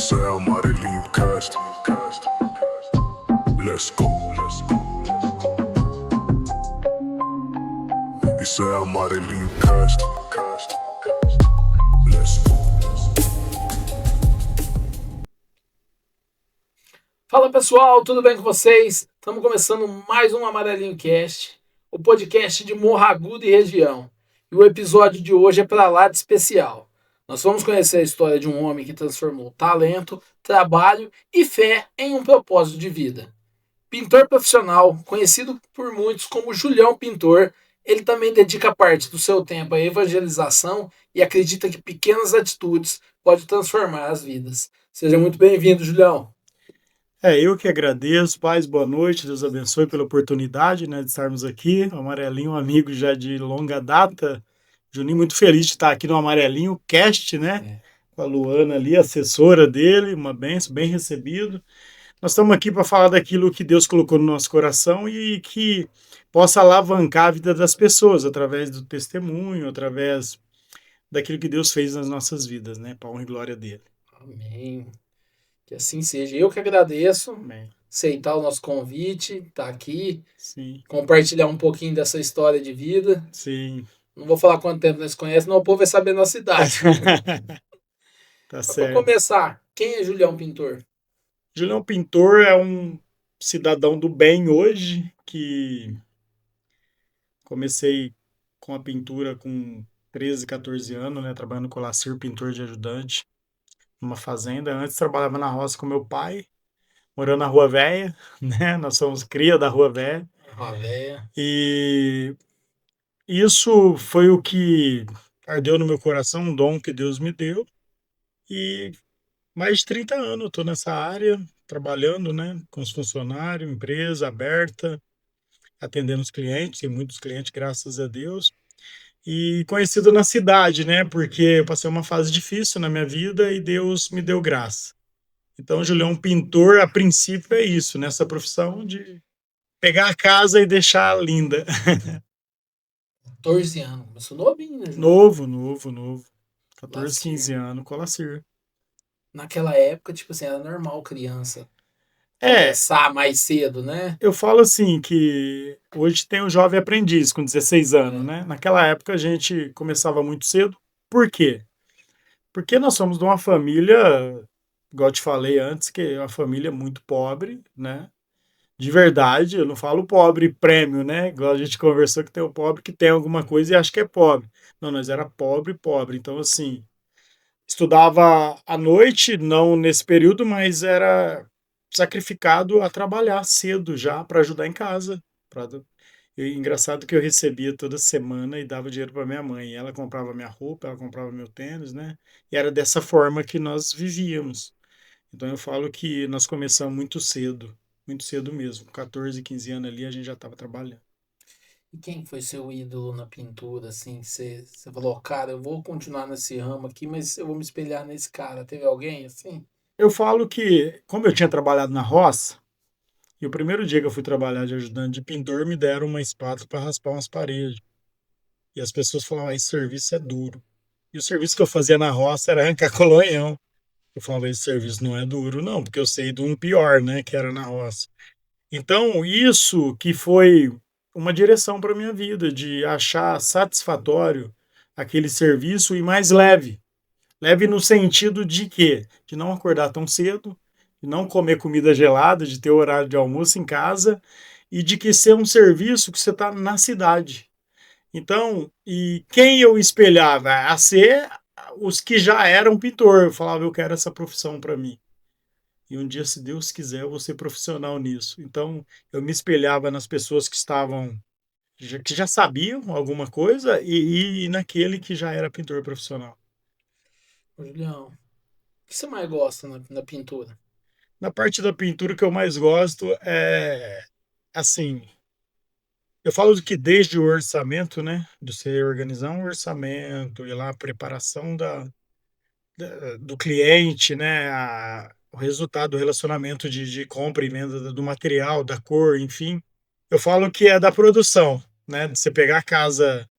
Isso é Amarelinho Cast. Let's go. Isso é Amarelinho Cast. Let's go. Fala pessoal, tudo bem com vocês? Estamos começando mais um Amarelinho Cast, o podcast de Morro Agudo e região. E o episódio de hoje é para lá de especial. Nós vamos conhecer a história de um homem que transformou talento, trabalho e fé em um propósito de vida. Pintor profissional, conhecido por muitos como Julião Pintor, ele também dedica parte do seu tempo à evangelização e acredita que pequenas atitudes podem transformar as vidas. Seja muito bem-vindo, Julião. Eu que agradeço, paz, boa noite, Deus abençoe pela oportunidade, né, de estarmos aqui. O Amarelinho, um amigo já de longa data. Juninho, muito feliz de estar aqui no Amarelinho Cast, né? Com a Luana ali, assessora dele, uma bênção, bem recebido. Nós estamos aqui para falar daquilo que Deus colocou no nosso coração e que possa alavancar a vida das pessoas através do testemunho, através daquilo que Deus fez nas nossas vidas, né? Para a honra e glória dele. Amém. Que assim seja. Eu que agradeço Amém. aceitar o nosso convite, estar aqui, Sim, compartilhar um pouquinho dessa história de vida. sim. Não vou falar quanto tempo nós conhecemos, não o povo vai saber a nossa idade. Tá Mas para certo. começar, quem é Julião Pintor? Julião Pintor é um cidadão do bem hoje, que comecei com a pintura com 13, 14 anos, né, trabalhando com o Lacir, pintor de ajudante, numa fazenda. Antes trabalhava na roça com meu pai, morando na Rua Velha, né, nós somos cria da Rua Velha. Uma véia. E isso foi o que ardeu no meu coração, um dom que Deus me deu. E mais de 30 anos eu estou nessa área, trabalhando, né, com os funcionários, empresa aberta, atendendo os clientes, tem muitos clientes, graças a Deus. E conhecido na cidade, né, porque eu passei uma fase difícil na minha vida e Deus me deu graça. Então, Julião Pintor, a princípio, é isso, nessa profissão de pegar a casa e deixar linda. 14 anos. Começou novinho, né, Julião? Novo. 14, Lacir. 15 anos, com Lacir. Naquela época, tipo assim, era normal criança É, começar mais cedo, né? eu falo assim que hoje tem o jovem aprendiz com 16 anos, É. né? Naquela época a gente começava muito cedo. Por quê? Porque nós somos de uma família, igual eu te falei antes, que é uma família muito pobre, né? De verdade, eu não falo pobre prêmio, né? Igual a gente conversou que tem o pobre que tem alguma coisa e acha que é pobre. Não, nós era pobre, pobre. Então, assim, estudava à noite, não nesse período, mas era sacrificado a trabalhar cedo já para ajudar em casa. E engraçado que eu recebia toda semana e dava dinheiro para minha mãe. Ela comprava minha roupa, ela comprava meu tênis, né? E era dessa forma que nós vivíamos. Então eu falo que nós começamos muito cedo mesmo. Com 14, 15 anos ali a gente já estava trabalhando. E quem foi seu ídolo na pintura, assim? Você falou, cara, eu vou continuar nesse ramo aqui, mas eu vou me espelhar nesse cara. Teve alguém assim? Eu falo que, como eu tinha trabalhado na roça, e o primeiro dia que eu fui trabalhar de ajudante de pintor, me deram uma espátula para raspar umas paredes. E as pessoas falavam, esse serviço é duro. E o serviço que eu fazia na roça era arrancar colonhão. Eu falava, esse serviço não é duro, não, porque eu sei de um pior, né, que era na roça. Então, isso que foi uma direção para minha vida, de achar satisfatório aquele serviço e mais leve. Leve no sentido de quê? De não acordar tão cedo, de não comer comida gelada, de ter horário de almoço em casa e de que ser um serviço que você está na cidade. Então, e quem eu espelhava? A ser os que já eram pintor. Eu falava, eu quero essa profissão para mim. E um dia, se Deus quiser, eu vou ser profissional nisso. Então, eu me espelhava nas pessoas que estavam, que já sabiam alguma coisa e naquele que já era pintor profissional. Ô, Julião, o que você mais gosta na pintura? Na parte da pintura que eu mais gosto é, assim, eu falo que desde o orçamento, né, de você organizar um orçamento e lá a preparação do cliente, né, o resultado do relacionamento de compra e venda do material, da cor, enfim. Eu falo que é da produção, né, de você pegar a casa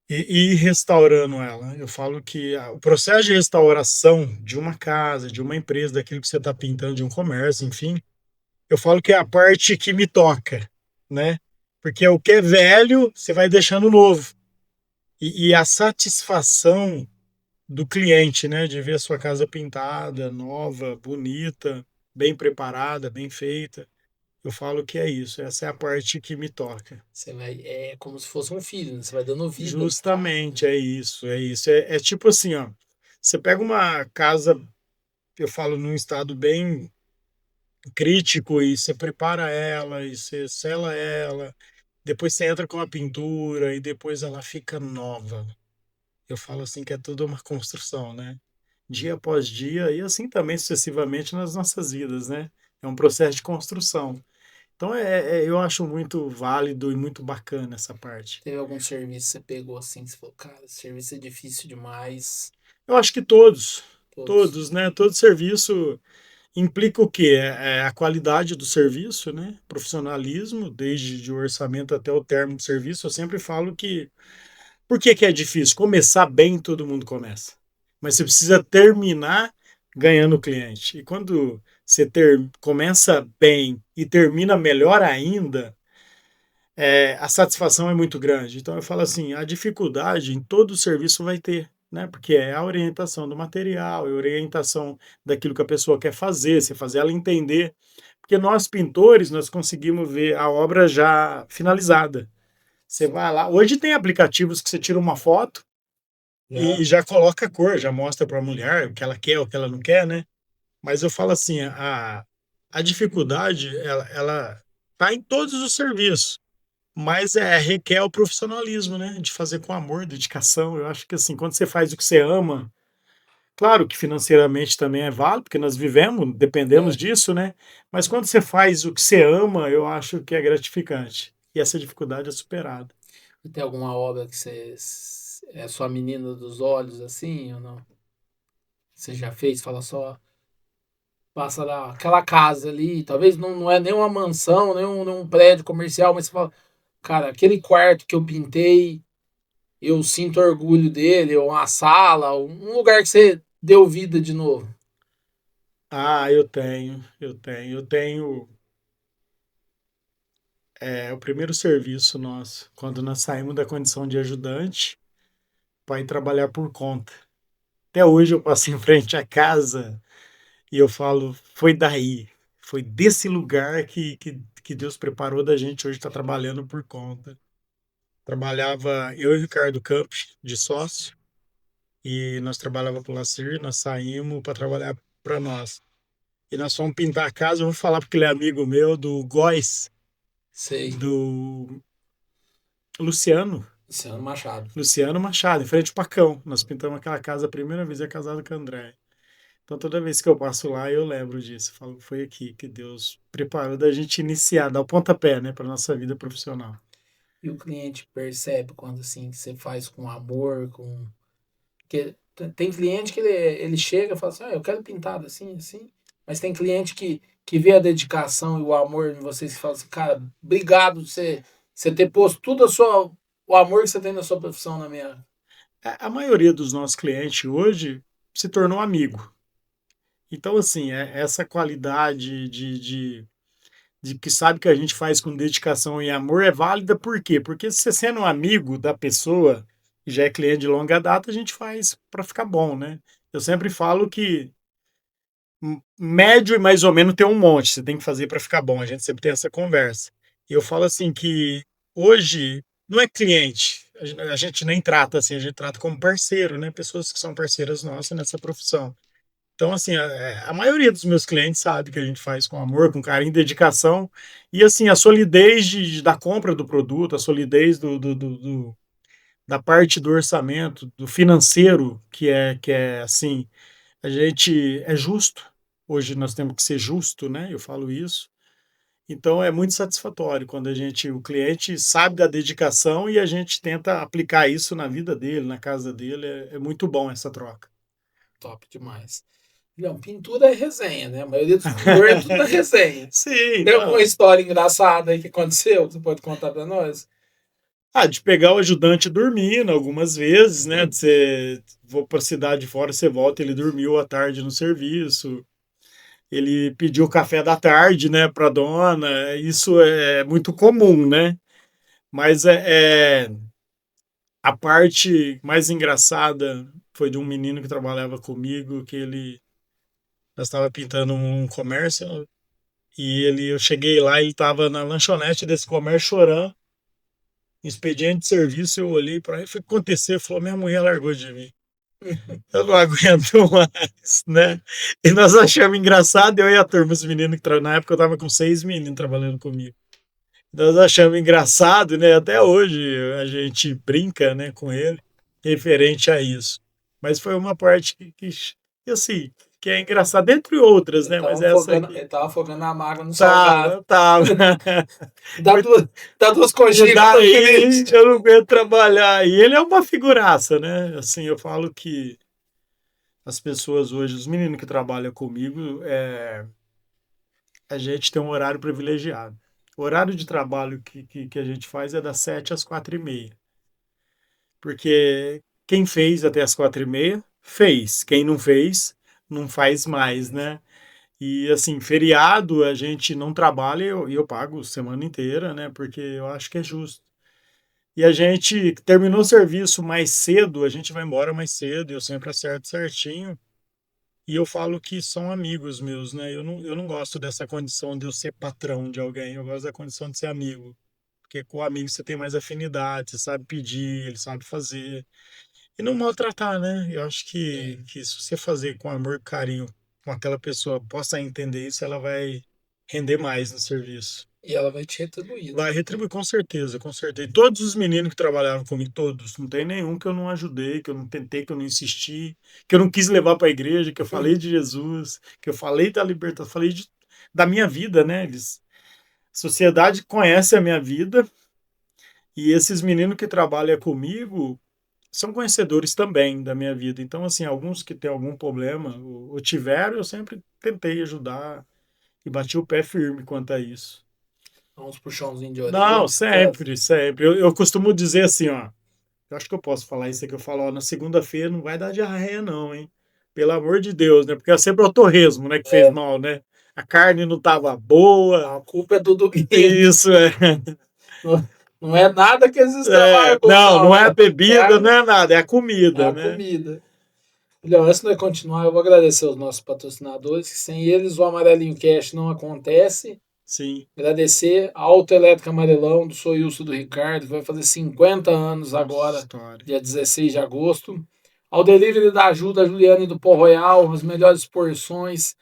e ir restaurando ela. Eu falo que o processo de restauração de uma casa, de uma empresa, daquilo que você está pintando, de um comércio, enfim, eu falo que é a parte que me toca, né? Porque o que é velho, você vai deixando novo. E a satisfação do cliente, né? De ver a sua casa pintada, nova, bonita, bem preparada, bem feita. Eu falo que é isso. Essa é a parte que me toca. Você vai, é como se fosse um filho, né? Você vai dando vida pra casa, Justamente, é isso, é isso. É tipo assim, ó. Você pega uma casa, eu falo, num estado bem crítico e você prepara ela e você sela ela, depois você entra com a pintura e depois ela fica nova. Eu falo assim que é tudo uma construção, né? Dia após dia e assim também sucessivamente nas nossas vidas, né? É um processo de construção. Então eu acho muito válido e muito bacana essa parte. Teve algum serviço que você pegou assim, que você falou, cara, esse serviço é difícil demais. Eu acho que todos, Todos. todos, né? Todo serviço implica o quê? É a qualidade do serviço, né? Profissionalismo, desde de orçamento até o término do serviço. Eu sempre falo que por que que é difícil? Começar bem, todo mundo começa. Mas você precisa terminar ganhando o cliente. E quando você começa bem e termina melhor ainda, a satisfação é muito grande. Então eu falo assim, a dificuldade em todo serviço vai ter, né? Porque é a orientação do material, é a orientação daquilo que a pessoa quer fazer, você fazer ela entender. Porque nós pintores, nós conseguimos ver a obra já finalizada. Você vai lá, hoje tem aplicativos que você tira uma foto Já. e já coloca a cor, já mostra para a mulher o que ela quer, o que ela não quer, né? Mas eu falo assim, a dificuldade, ela tá em todos os serviços. Mas requer o profissionalismo, né? De fazer com amor, dedicação. Eu acho que assim, quando você faz o que você ama, claro que financeiramente também é válido, porque nós vivemos, dependemos É. disso, né? Mas quando você faz o que você ama, eu acho que é gratificante. E essa dificuldade é superada. Tem alguma obra que você é sua menina dos olhos, assim, ou não? Você já fez? Fala só, passa lá, aquela casa ali, talvez não é nem uma mansão, nem um prédio comercial, mas você fala, cara, aquele quarto que eu pintei, eu sinto orgulho dele, ou uma sala, um lugar que você deu vida de novo. Ah, eu tenho. O primeiro serviço nosso, quando nós saímos da condição de ajudante para ir trabalhar por conta. Até hoje eu passo em frente à casa e eu falo, foi daí, foi desse lugar que Deus preparou da gente hoje estar trabalhando por conta. Trabalhava eu e o Ricardo Campos de sócio e nós trabalhava para o Lacir, nós saímos para trabalhar para nós. E nós fomos pintar a casa, eu vou falar porque ele é amigo meu, do Góis, Sei. do Luciano, Luciano Machado. Luciano Machado, em frente ao Pacão. Nós pintamos aquela casa a primeira vez, é casado com a André. Então toda vez que eu passo lá, eu lembro disso. Falo, foi aqui que Deus preparou da gente iniciar, dar o pontapé, né, para nossa vida profissional. E o cliente percebe quando assim que você faz com amor, com. Porque tem cliente que ele chega e fala assim, ah, eu quero pintado assim, assim. Mas tem cliente que vê a dedicação e o amor em vocês e fala assim, cara, obrigado por você ter posto tudo o amor que você tem na sua profissão na minha. A maioria dos nossos clientes hoje se tornou amigo. Então, assim, essa qualidade de que sabe que a gente faz com dedicação e amor é válida por quê? Porque se você sendo um amigo da pessoa e já é cliente de longa data, a gente faz para ficar bom, né? Eu sempre falo que médio e mais ou menos tem um monte, você tem que fazer para ficar bom. A gente sempre tem essa conversa. E eu falo assim que hoje não é cliente, a gente nem trata assim, a gente trata como parceiro, né? Pessoas que são parceiras nossas nessa profissão. Então, assim, a maioria dos meus clientes sabe que a gente faz com amor, com carinho, dedicação. E, assim, a solidez da compra do produto, a solidez da parte do orçamento, do financeiro, que é assim, a gente é justo. Hoje nós temos que ser justo, né? Eu falo isso. Então, é muito satisfatório quando o cliente sabe da dedicação e a gente tenta aplicar isso na vida dele, na casa dele. É muito bom essa troca. Top demais. Não, pintura é resenha, né? A maioria dos pintores é tudo da resenha. Sim, Tem alguma não. história engraçada aí que aconteceu? Que você pode contar pra nós? De pegar o ajudante dormindo algumas vezes, né? De você vou para a cidade fora, você volta, ele dormiu à tarde no serviço. Ele pediu café da tarde, né, para dona. Isso é muito comum, né? Mas a parte mais engraçada foi de um menino que trabalhava comigo, que nós estava pintando um comércio e eu cheguei lá e ele estava na lanchonete desse comércio chorando, expediente de serviço. Eu olhei para ele e falei: o que aconteceu? Ele falou: minha mulher largou de mim. Eu não aguento mais, né? E nós achamos engraçado, eu e a turma, os meninos na época eu estava com 6 meninos trabalhando comigo. Nós achamos engraçado, né? Até hoje a gente brinca, né, com ele, referente a isso. Mas foi uma parte assim, que é engraçada, entre outras, né? Mas essa aqui. Ele tava afogando a mágoa no salgado. Tava. Dá duas coxinhas. Daí eu não aguento trabalhar. E ele é uma figuraça, né? Assim, eu falo que as pessoas hoje, os meninos que trabalham comigo, a gente tem um horário privilegiado. O horário de trabalho que a gente faz é das 7 às 4h30. Porque quem fez até as 4h30, fez. Quem não fez, não faz mais, né? E assim, feriado a gente não trabalha e eu pago semana inteira, né? Porque eu acho que é justo. E a gente terminou o serviço mais cedo, a gente vai embora mais cedo, eu sempre acerto certinho. E eu falo que são amigos meus, né? Eu não gosto dessa condição de eu ser patrão de alguém, eu gosto da condição de ser amigo. Porque com o amigo você tem mais afinidade, você sabe pedir, ele sabe fazer. E não maltratar, né? Eu acho que se você fazer com amor e carinho com aquela pessoa, possa entender isso, ela vai render mais no serviço. E ela vai te retribuir. Vai retribuir, com certeza, com certeza. E todos os meninos que trabalharam comigo, todos, não tem nenhum que eu não ajudei, que eu não tentei, que eu não insisti, que eu não quis levar para a igreja, que eu falei de Jesus, que eu falei da libertação, da minha vida, né? A sociedade conhece a minha vida e esses meninos que trabalham comigo são conhecedores também da minha vida. Então, assim, alguns que têm algum problema ou tiveram, eu sempre tentei ajudar e bati o pé firme quanto a isso. Uns puxãozinhos de orelha. Não, sempre, sempre. Eu costumo dizer assim, ó. Eu acho que eu posso falar isso aqui. Eu falo, ó, na segunda-feira não vai dar diarreia, não, hein? Pelo amor de Deus, né? Porque é sempre o torresmo, né? Que fez mal, né? A carne não tava boa. A culpa é do Duguinho. Isso, Não é nada que eles trabalham. Não é a bebida, não é nada, é a comida, né? Comida. Leão, antes de nós continuar, eu vou agradecer aos nossos patrocinadores, que sem eles o Amarelinho Cash não acontece. Sim. Agradecer a Autoelétrica Amarelão, do Soilson do Ricardo, que vai fazer 50 anos agora, dia 16 de agosto. Ao Delivery da Ajuda, Juliana e do Pó Royal, as melhores porções,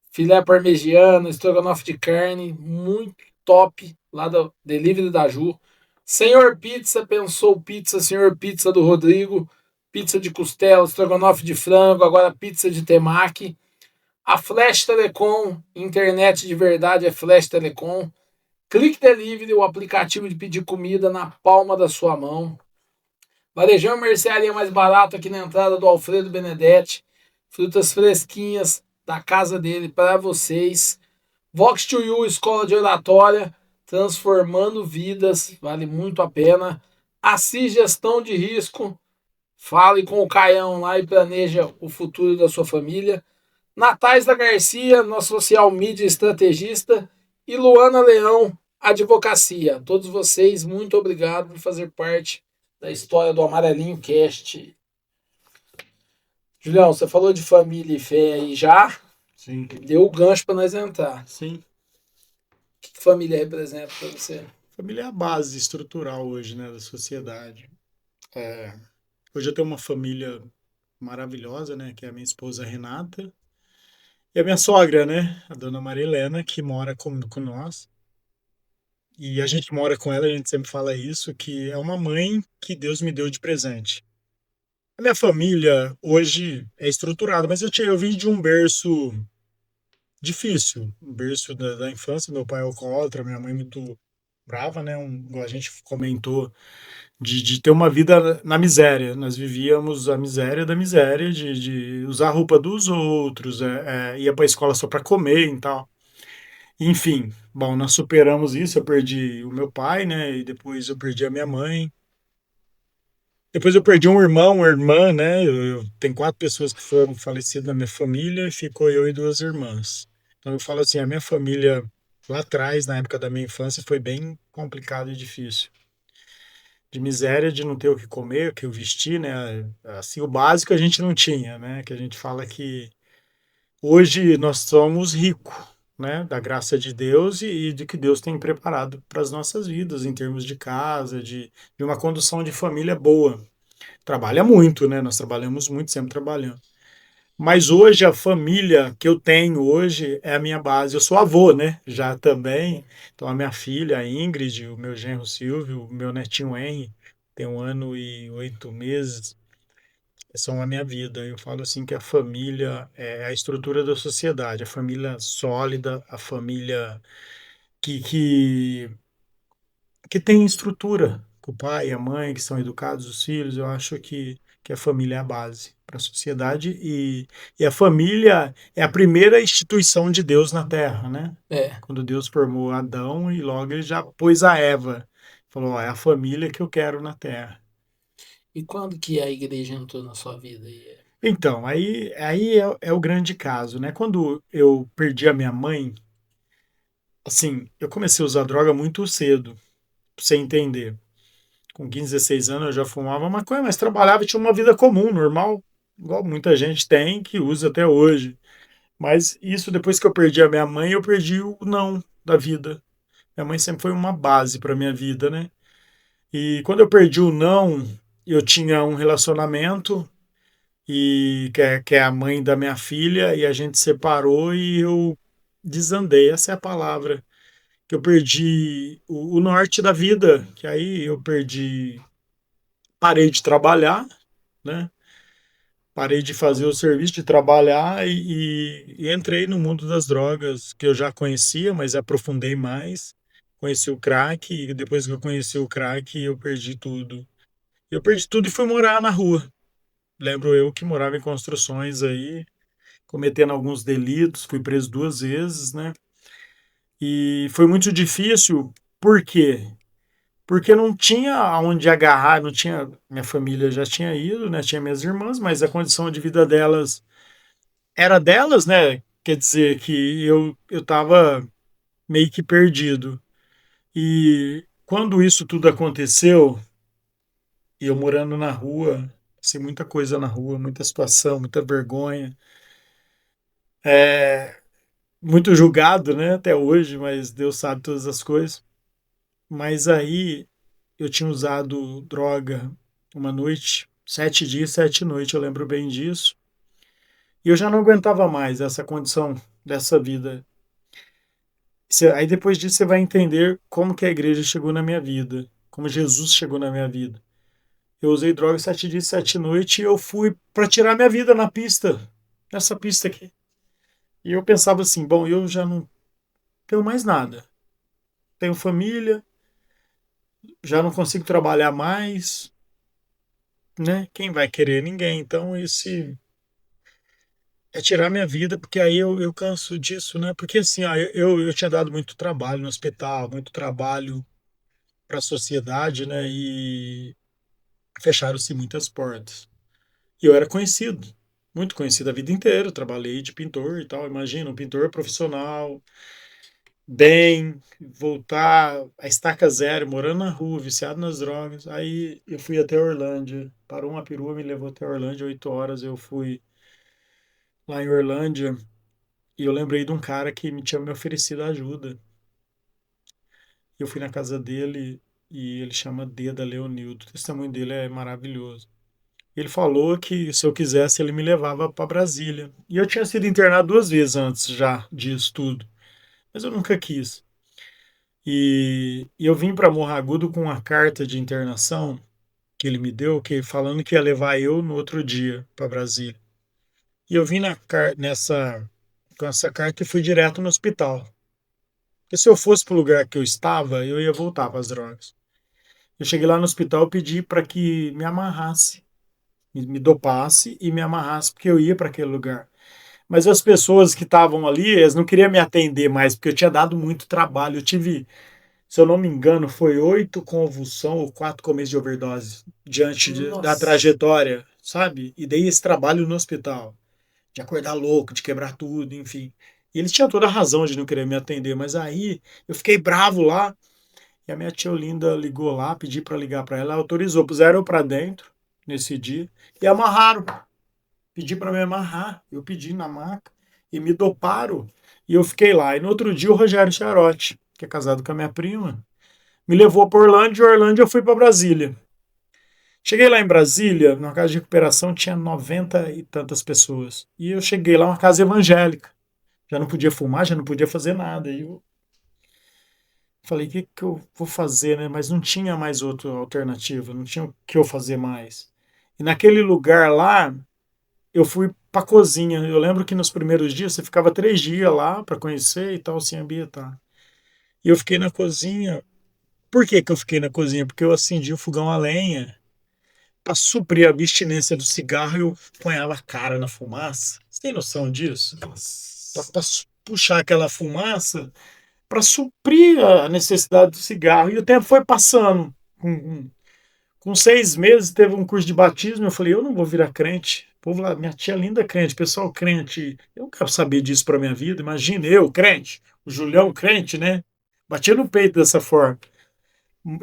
filé parmegiana, estrogonofe de carne, muito top, lá do Delivery da Ju. Senhor Pizza, pensou pizza, Senhor Pizza do Rodrigo, pizza de costela, estrogonofe de frango, agora pizza de temaki. A Flash Telecom, internet de verdade é Flash Telecom. Click Delivery, o aplicativo de pedir comida na palma da sua mão. Varejão Mercearia mais barato aqui na entrada do Alfredo Benedetti. Frutas fresquinhas da casa dele para vocês. Vox 2U, escola de oratória, transformando vidas, vale muito a pena. Assis Gestão de Risco, fale com o Caião lá e planeja o futuro da sua família. Natais da Garcia, nosso social media estrategista, e Luana Leão, advocacia. Todos vocês, muito obrigado por fazer parte da história do Amarelinho Cast. Julião, você falou de família e fé aí já? Sim. Deu o gancho para nós entrar. Sim. O que família representa para você? Família é a base estrutural hoje, né, da sociedade. Hoje eu tenho uma família maravilhosa, né, que é a minha esposa Renata e a minha sogra, né, a dona Maria Helena, que mora com nós. E a gente mora com ela, a gente sempre fala isso, que é uma mãe que Deus me deu de presente. A minha família hoje é estruturada, mas eu vim de um berço difícil, um berço da infância. Meu pai é alcoólatra, minha mãe muito brava, né? Igual a gente comentou, de ter uma vida na miséria. Nós vivíamos a miséria da miséria, de usar a roupa dos outros, ia para a escola só para comer e tal. Enfim, bom, nós superamos isso. Eu perdi o meu pai, né? E depois eu perdi a minha mãe. Depois eu perdi um irmão, uma irmã, né? Tem 4 pessoas que foram falecidas na minha família e ficou eu e 2 irmãs. Então eu falo assim, a minha família lá atrás, na época da minha infância, foi bem complicado e difícil. De miséria de não ter o que comer, o que eu vestir, né? Assim, o básico a gente não tinha, né? Que a gente fala que hoje nós somos ricos, né? Da graça de Deus e de que Deus tem preparado para as nossas vidas, em termos de casa, de uma condução de família boa. Trabalha muito, né? Nós trabalhamos muito, sempre trabalhando. Mas hoje a família que eu tenho hoje é a minha base. Eu sou avô, né? Já também. Então a minha filha, a Ingrid, o meu genro Silvio, o meu netinho Henry, tem 1 ano e 8 meses, são a minha vida. Eu falo assim que a família é a estrutura da sociedade, a família sólida, a família que, que, que tem estrutura, com o pai e a mãe, que são educados, os filhos. Eu acho que a família é a base para a sociedade e a família é a primeira instituição de Deus na Terra, né? É. Quando Deus formou Adão e logo ele já pôs a Eva. Falou, ó, é a família que eu quero na Terra. E quando que a igreja entrou na sua vida? Então, aí é o grande caso, né? Quando eu perdi a minha mãe, assim, eu comecei a usar droga muito cedo, pra você entender. Com 15, 16 anos eu já fumava maconha, mas trabalhava e tinha uma vida comum, normal, igual muita gente tem, que usa até hoje. Mas isso depois que eu perdi a minha mãe, eu perdi o não da vida. Minha mãe sempre foi uma base para minha vida, né? E quando eu perdi o não, eu tinha um relacionamento e que é a mãe da minha filha e a gente separou e eu desandei, essa é a palavra. Que eu perdi o norte da vida, que aí eu perdi, parei de trabalhar, né? Parei de fazer o serviço, de trabalhar e entrei no mundo das drogas, que eu já conhecia, mas aprofundei mais. Conheci o crack, e depois que eu conheci o crack, eu perdi tudo. Eu perdi tudo e fui morar na rua. Lembro eu que morava em construções aí, cometendo alguns delitos, fui preso 2 vezes, né? E foi muito difícil, por quê? Porque não tinha aonde agarrar, não tinha. Minha família já tinha ido, né? Tinha minhas irmãs, mas a condição de vida delas era delas, né? Quer dizer que eu tava meio que perdido. E quando isso tudo aconteceu, e eu morando na rua, assim, muita coisa na rua, muita situação, muita vergonha, é, muito julgado, né? Até hoje, mas Deus sabe todas as coisas. Mas aí eu tinha usado droga uma noite, 7 dias, 7 noites, eu lembro bem disso. E eu já não aguentava mais essa condição dessa vida. Aí depois disso você vai entender como que a igreja chegou na minha vida, como Jesus chegou na minha vida. Eu usei droga 7 dias, 7 noites e eu fui para tirar minha vida na pista, nessa pista aqui. E eu pensava assim, bom, eu já não tenho mais nada. Tenho família, já não consigo trabalhar mais, né? Quem vai querer? Ninguém. Então esse é tirar minha vida, porque aí eu canso disso, né? Porque assim, ó, eu tinha dado muito trabalho no hospital, muito trabalho para a sociedade, né? E fecharam-se muitas portas. E eu era conhecido, muito conhecido a vida inteira. Eu trabalhei de pintor e tal. Imagina, um pintor profissional, bem, voltar a estaca zero, morando na rua, viciado nas drogas. Aí eu fui até Orlândia, parou uma perua, me levou até Orlândia, 8 horas. Eu fui lá em Orlândia e eu lembrei de um cara que me tinha me oferecido ajuda. Eu fui na casa dele e ele chama Deda Leonildo. O testemunho dele é maravilhoso. Ele falou que se eu quisesse ele me levava para Brasília. E eu tinha sido internado 2 vezes antes já disso tudo, mas eu nunca quis. E eu vim para Morro Agudo com uma carta de internação que ele me deu, que falando que ia levar eu no outro dia para Brasília. E eu vim com essa carta e fui direto no hospital. Porque se eu fosse para o lugar que eu estava, eu ia voltar para as drogas. Eu cheguei lá no hospital e pedi para que me amarrasse, me dopasse e me amarrasse, porque eu ia para aquele lugar. Mas as pessoas que estavam ali, elas não queriam me atender mais, porque eu tinha dado muito trabalho. Eu tive, se eu não me engano, foi 8 convulsão ou 4 começos de overdose diante da Nossa. trajetória, sabe? E daí esse trabalho no hospital, de acordar louco, de quebrar tudo, enfim. E eles tinham toda a razão de não querer me atender, mas aí eu fiquei bravo lá, e a minha tia Olinda ligou lá, pedi para ligar para ela, autorizou, puseram eu para dentro nesse dia e amarraram. Pedi para me amarrar, eu pedi na maca e me doparam e eu fiquei lá. E no outro dia o Rogério Charotti, que é casado com a minha prima, me levou para Orlândia e Orlândia eu fui para Brasília. Cheguei lá em Brasília, na casa de recuperação tinha 90 e tantas pessoas. E eu cheguei lá, uma casa evangélica. Já não podia fumar, já não podia fazer nada. E eu falei, o que, que eu vou fazer, né? Mas não tinha mais outra alternativa, não tinha o que eu fazer mais. E naquele lugar lá, eu fui pra cozinha. Eu lembro que nos primeiros dias você ficava 3 dias lá para conhecer e tal, se ambientar. E eu fiquei na cozinha. Por que que eu fiquei na cozinha? Porque eu acendi o fogão a lenha para suprir a abstinência do cigarro e eu ponhava a cara na fumaça. Você tem noção disso? Para puxar aquela fumaça para suprir a necessidade do cigarro. E o tempo foi passando. Com 6 meses teve um curso de batismo. Eu falei, eu não vou virar crente. O povo lá, minha tia linda crente, pessoal crente. Eu não quero saber disso para minha vida. Imagina eu, crente, o Julião crente, né? Batia no peito dessa forma.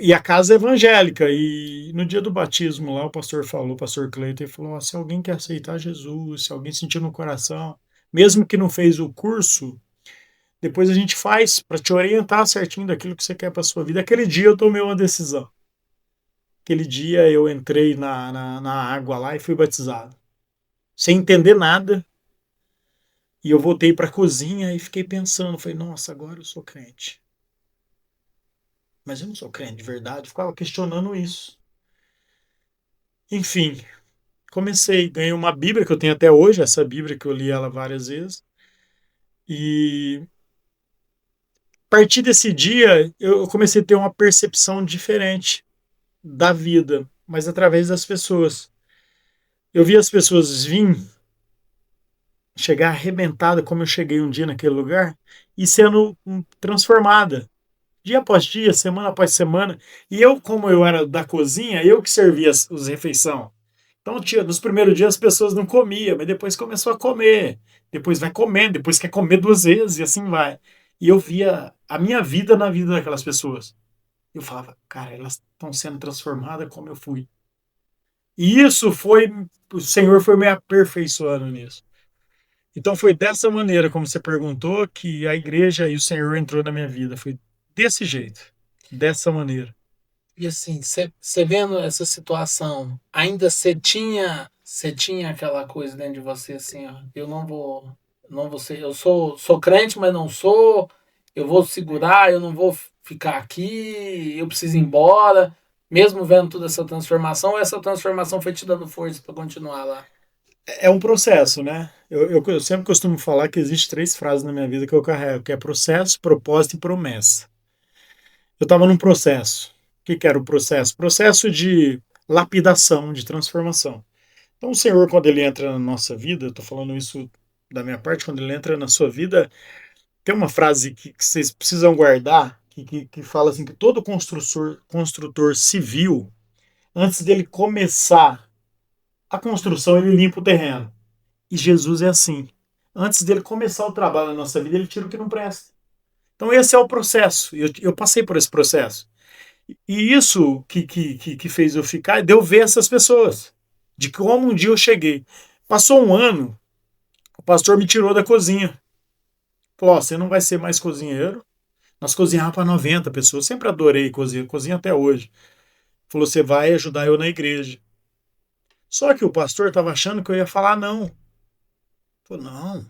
E a casa é evangélica. E no dia do batismo lá, o pastor falou, o pastor Cleiton, ele falou: se alguém quer aceitar Jesus, se alguém sentir no coração, mesmo que não fez o curso, depois a gente faz para te orientar certinho daquilo que você quer para sua vida. Aquele dia eu tomei uma decisão. Aquele dia eu entrei na água lá e fui batizado. Sem entender nada. E eu voltei para a cozinha e fiquei pensando. Falei, nossa, agora eu sou crente. Mas eu não sou crente de verdade. Ficava questionando isso. Enfim, comecei. Ganhei uma Bíblia que eu tenho até hoje. Essa Bíblia que eu li ela várias vezes. E a partir desse dia eu comecei a ter uma percepção diferente da vida. Mas através das pessoas. Eu vi as pessoas virem chegar arrebentada como eu cheguei um dia naquele lugar e sendo transformada dia após dia, semana após semana. E eu, como eu era da cozinha, eu que servia as refeições. Então, nos primeiros dias as pessoas não comiam, mas depois começou a comer. Depois vai comendo, depois quer comer 2 vezes e assim vai. E eu via a minha vida na vida daquelas pessoas. Eu falava, cara, elas estão sendo transformadas como eu fui. E isso foi, o Senhor foi me aperfeiçoando nisso. Então foi dessa maneira, como você perguntou, que a igreja e o Senhor entrou na minha vida. Foi desse jeito, dessa maneira. E assim, você vendo essa situação, ainda você tinha aquela coisa dentro de você assim, ó, eu não vou ser, eu sou crente, mas não sou, eu vou segurar, eu não vou ficar aqui, eu preciso ir embora, mesmo vendo toda essa transformação, ou essa transformação foi te dando força para continuar lá? É um processo, né? Eu sempre costumo falar que existe 3 frases na minha vida que eu carrego, que é processo, propósito e promessa. Eu estava num processo. O que era o processo? Processo de lapidação, de transformação. Então o Senhor, quando Ele entra na nossa vida, eu estou falando isso da minha parte, quando Ele entra na sua vida, tem uma frase que vocês precisam guardar, que fala assim, que todo construtor civil, antes dele começar a construção, ele limpa o terreno. E Jesus é assim. Antes dele começar o trabalho na nossa vida, ele tira o que não presta. Então esse é o processo. Eu passei por esse processo. E isso que fez eu ficar, deu ver essas pessoas. De como um dia eu cheguei. Passou um ano, o pastor me tirou da cozinha. Falou, ó, você não vai ser mais cozinheiro. Nós cozinhávamos para 90 pessoas. Sempre adorei cozinhar, cozinho até hoje. Falou, você vai ajudar eu na igreja. Só que o pastor estava achando que eu ia falar não. Falou, não,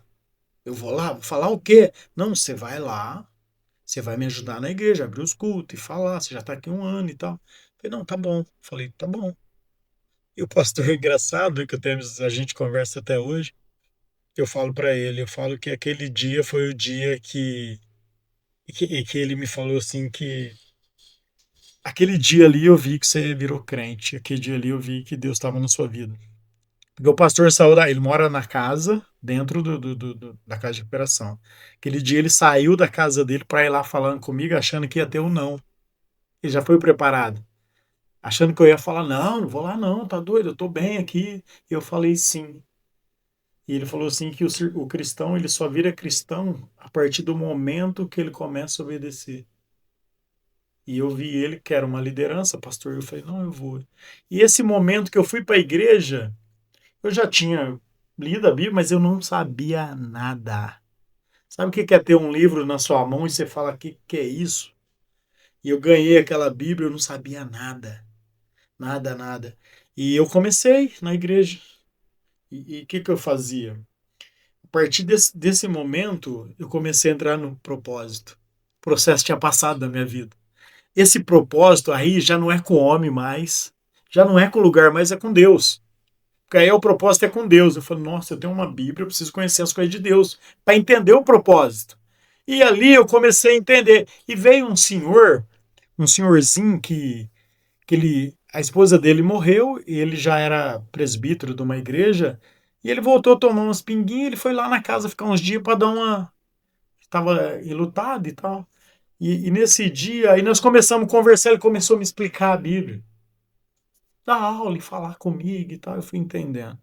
eu vou lá, vou falar o quê? Não, você vai lá, você vai me ajudar na igreja, abrir os cultos e falar, você já está aqui um ano e tal. Falei, não, tá bom. Falei, tá bom. E o pastor, engraçado, que a gente conversa até hoje, eu falo para ele, eu falo que aquele dia foi o dia que ele me falou assim que aquele dia ali eu vi que você virou crente, aquele dia ali eu vi que Deus estava na sua vida. Porque o pastor saiu daí, ele mora na casa, dentro da casa de recuperação. Aquele dia ele saiu da casa dele para ir lá falando comigo, achando que ia ter um não. Ele já foi preparado, achando que eu ia falar, não, não vou lá não, tá doido, eu tô bem aqui. E eu falei sim. E ele falou assim que o cristão, ele só vira cristão a partir do momento que ele começa a obedecer. E eu vi ele, que era uma liderança, pastor, eu falei, não, eu vou. E esse momento que eu fui para a igreja, eu já tinha lido a Bíblia, mas eu não sabia nada. Sabe o que é ter um livro na sua mão e você fala, o que é isso? E eu ganhei aquela Bíblia, eu não sabia nada. Nada, nada. E eu comecei na igreja. E o que eu fazia? A partir desse momento, eu comecei a entrar no propósito. O processo tinha passado da minha vida. Esse propósito aí já não é com o homem mais, já não é com o lugar mais, é com Deus. Porque aí o propósito é com Deus. Eu falo, nossa, eu tenho uma Bíblia, eu preciso conhecer as coisas de Deus para entender o propósito. E ali eu comecei a entender. E veio um senhorzinho que a esposa dele morreu e ele já era presbítero de uma igreja. E ele voltou a tomar umas pinguinhas, ele foi lá na casa ficar uns dias para dar uma. Estava enlutado e tal. E nesse dia, aí nós começamos a conversar, ele começou a me explicar a Bíblia. Dar aula e falar comigo e tal, eu fui entendendo.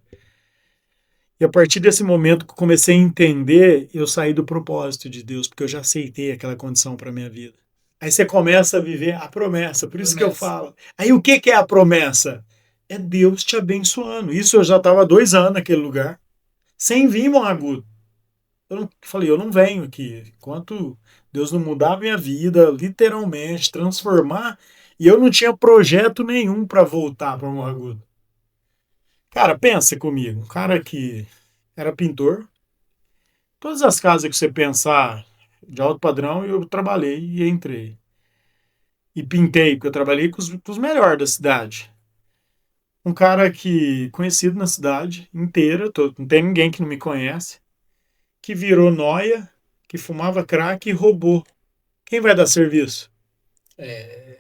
E a partir desse momento que eu comecei a entender, eu saí do propósito de Deus, porque eu já aceitei aquela condição para minha vida. Aí você começa a viver a promessa, por isso que eu falo. Aí o que é a promessa? É Deus te abençoando. Isso eu já estava 2 anos naquele lugar, sem vir, Monragudo. Falei, eu não venho aqui. Enquanto Deus não mudar a minha vida, literalmente, transformar, e eu não tinha projeto nenhum para voltar para Monragudo. Cara, pensa comigo, um cara que era pintor, todas as casas que você pensar de alto padrão, eu trabalhei e entrei. E pintei, porque eu trabalhei com os melhores da cidade. Um cara que conhecido na cidade inteira, não tem ninguém que não me conhece, que virou nóia, que fumava crack e roubou. Quem vai dar serviço?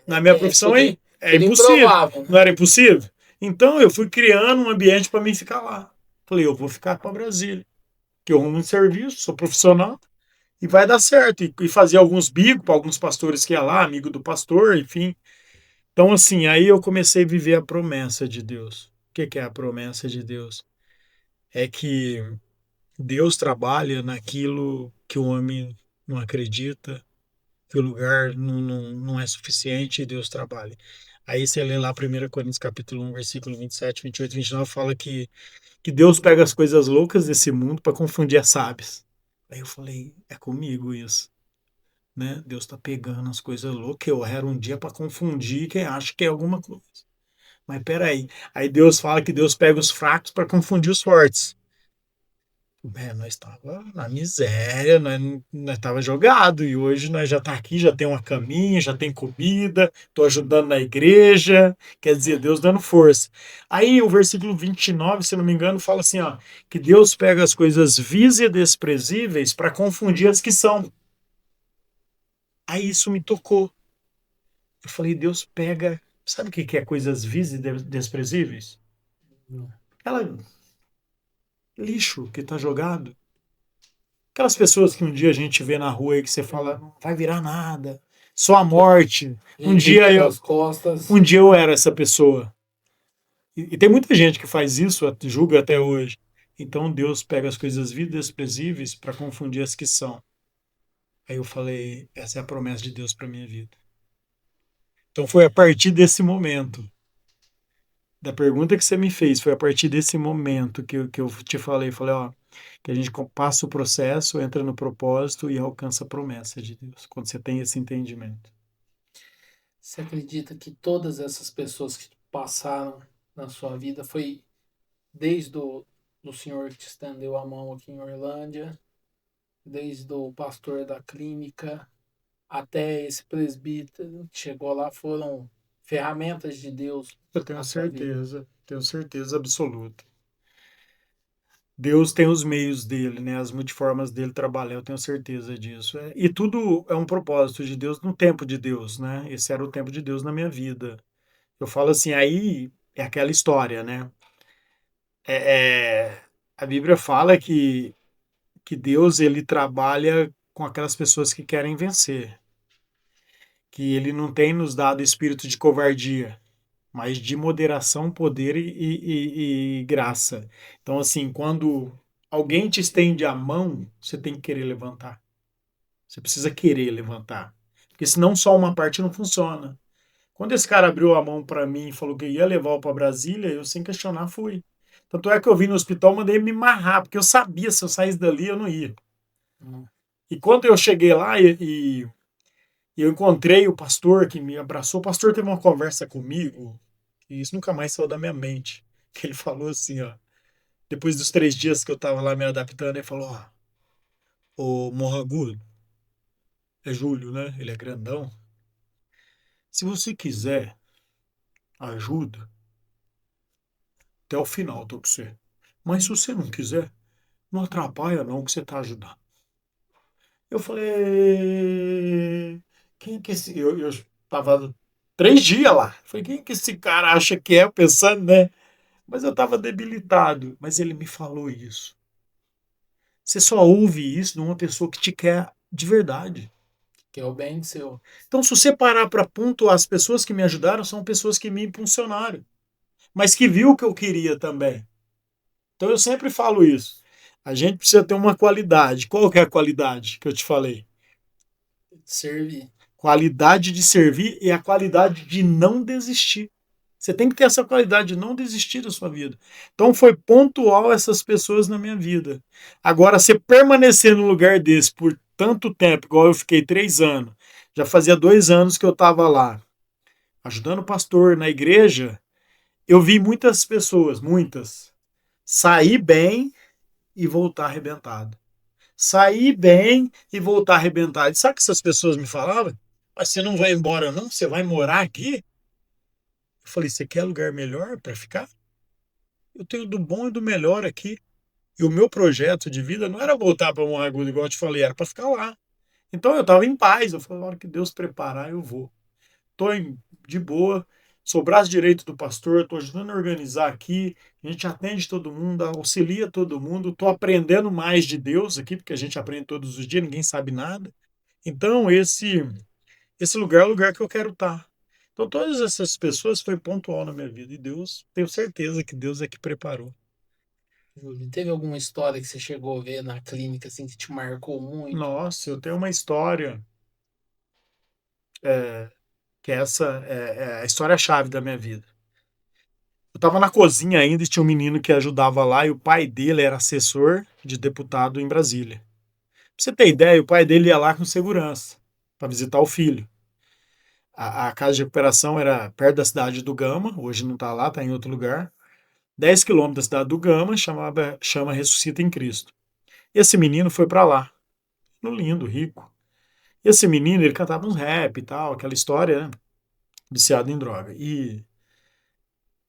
Na minha profissão é impossível. Improvável. Não era impossível? Então eu fui criando um ambiente para mim ficar lá. Falei, eu vou ficar para Brasília, que eu arrumo um serviço, sou profissional e vai dar certo. E fazia alguns bicos para alguns pastores que ia lá, amigo do pastor, enfim. Então, assim, aí eu comecei a viver a promessa de Deus. O que é a promessa de Deus? É que Deus trabalha naquilo que o homem não acredita, que o lugar não é suficiente e Deus trabalha. Aí você lê lá 1 Coríntios capítulo 1, versículo 27, 28, 29, fala que Deus pega as coisas loucas desse mundo para confundir as sábias. Aí eu falei, é comigo isso. Né? Deus está pegando as coisas loucas, eu era um dia para confundir quem acha que é alguma coisa. Mas peraí, aí Deus fala que Deus pega os fracos para confundir os fortes. Nós estava na miséria, nós estava jogado e hoje nós já tá aqui, já tem uma caminha, já tem comida, estou ajudando na igreja, quer dizer, Deus dando força. Aí o versículo 29, se não me engano, fala assim, ó, que Deus pega as coisas vis e desprezíveis para confundir as que são. Aí isso me tocou. Eu falei, Deus pega, sabe o que é coisas vis e desprezíveis? Aquela lixo que está jogado. Aquelas pessoas que um dia a gente vê na rua e que você fala, não vai virar nada, só a morte. Um dia eu era essa pessoa. E tem muita gente que faz isso, julga até hoje. Então Deus pega as coisas vis e desprezíveis para confundir as que são. Aí eu falei, essa é a promessa de Deus para minha vida. Então foi a partir desse momento, da pergunta que você me fez, foi a partir desse momento que eu te falei, ó, que a gente passa o processo, entra no propósito e alcança a promessa de Deus, quando você tem esse entendimento. Você acredita que todas essas pessoas que passaram na sua vida foi desde do senhor que te estendeu a mão aqui em Orlândia, desde o pastor da clínica até esse presbítero que chegou lá, foram ferramentas de Deus? Eu tenho certeza absoluta. Deus tem os meios dele, né? As multiformas dele trabalhar, eu tenho certeza disso. E tudo é um propósito de Deus no tempo de Deus, né? Esse era o tempo de Deus na minha vida. Eu falo assim, aí é aquela história, né? A Bíblia fala que Deus ele trabalha com aquelas pessoas que querem vencer, que ele não tem nos dado espírito de covardia, mas de moderação, poder e graça. Então, assim, quando alguém te estende a mão, você tem que querer levantar. Você precisa querer levantar. Porque senão só uma parte não funciona. Quando esse cara abriu a mão para mim e falou que ia levar para Brasília, eu sem questionar fui. Tanto é que eu vim no hospital, mandei me amarrar, porque eu sabia se eu saísse dali eu não ia. Hum. E quando eu cheguei lá e eu encontrei o pastor que me abraçou, o pastor teve uma conversa comigo, e isso nunca mais saiu da minha mente. Que ele falou assim, ó, depois dos 3 dias que eu tava lá me adaptando, ele falou, ó, ô Morragudo, é Júlio, né? Ele é grandão. Se você quiser ajuda, até o final tô com você. Mas se você não quiser, não atrapalha não que você tá ajudando. Eu falei, quem que esse... Eu tava 3 dias lá. Falei, quem que esse cara acha que é? Pensando, né? Mas eu tava debilitado. Mas ele me falou isso. Você só ouve isso de uma pessoa que te quer de verdade. Que é o bem seu. Então, se você parar para pontuar, as pessoas que me ajudaram são pessoas que me impulsionaram, mas que viu o que eu queria também. Então, eu sempre falo isso. A gente precisa ter uma qualidade. Qual que é a qualidade que eu te falei? Servir. Qualidade de servir e a qualidade de não desistir. Você tem que ter essa qualidade de não desistir da sua vida. Então foi pontual essas pessoas na minha vida. Agora, você permanecer no lugar desse por tanto tempo, igual eu fiquei 3 anos, já fazia 2 anos que eu estava lá, ajudando o pastor na igreja, eu vi muitas pessoas, muitas, sair bem e voltar arrebentado. Sair bem e voltar arrebentado. E sabe o que essas pessoas me falavam? Mas você não vai embora, não? Você vai morar aqui? Eu falei, você quer lugar melhor para ficar? Eu tenho do bom e do melhor aqui. E o meu projeto de vida não era voltar para Morragudo, igual eu te falei, era para ficar lá. Então eu estava em paz. Eu falei, na hora que Deus preparar, eu vou. Estou de boa, sou braço direito do pastor, estou ajudando a organizar aqui. A gente atende todo mundo, auxilia todo mundo. Estou aprendendo mais de Deus aqui, porque a gente aprende todos os dias, ninguém sabe nada. Então, esse lugar é o lugar que eu quero estar. Então, todas essas pessoas foi pontual na minha vida. E Deus, tenho certeza que Deus é que preparou. Júlio, teve alguma história que você chegou a ver na clínica assim que te marcou muito? Nossa, eu tenho uma história, que essa é a história-chave da minha vida. Eu estava na cozinha ainda e tinha um menino que ajudava lá e o pai dele era assessor de deputado em Brasília. Pra você ter ideia, o pai dele ia lá com segurança para visitar o filho. A casa de recuperação era perto da cidade do Gama, hoje não está lá, está em outro lugar. 10 quilômetros da cidade do Gama, chama Ressuscita em Cristo. Esse menino foi para lá, no lindo, rico. Esse menino, ele cantava uns rap e tal, aquela história, né? Viciado em droga. E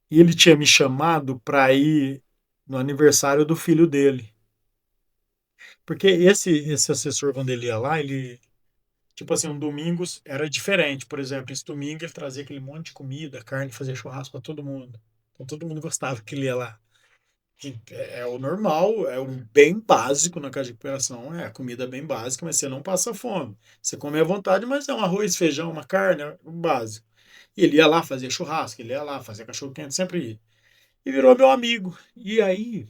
ele tinha me chamado para ir no aniversário do filho dele. Porque esse assessor, quando ele ia lá, ele, tipo assim, um domingo era diferente. Por exemplo, esse domingo ele trazia aquele monte de comida, carne, fazia churrasco para todo mundo. Então todo mundo gostava que ele ia lá. Que é o normal, é o bem básico na casa de recuperação. É a comida bem básica, mas você não passa fome. Você come à vontade, mas é um arroz, feijão, uma carne, é o básico. E ele ia lá fazer churrasco, ele ia lá fazer cachorro-quente, sempre ia. E virou meu amigo. E aí,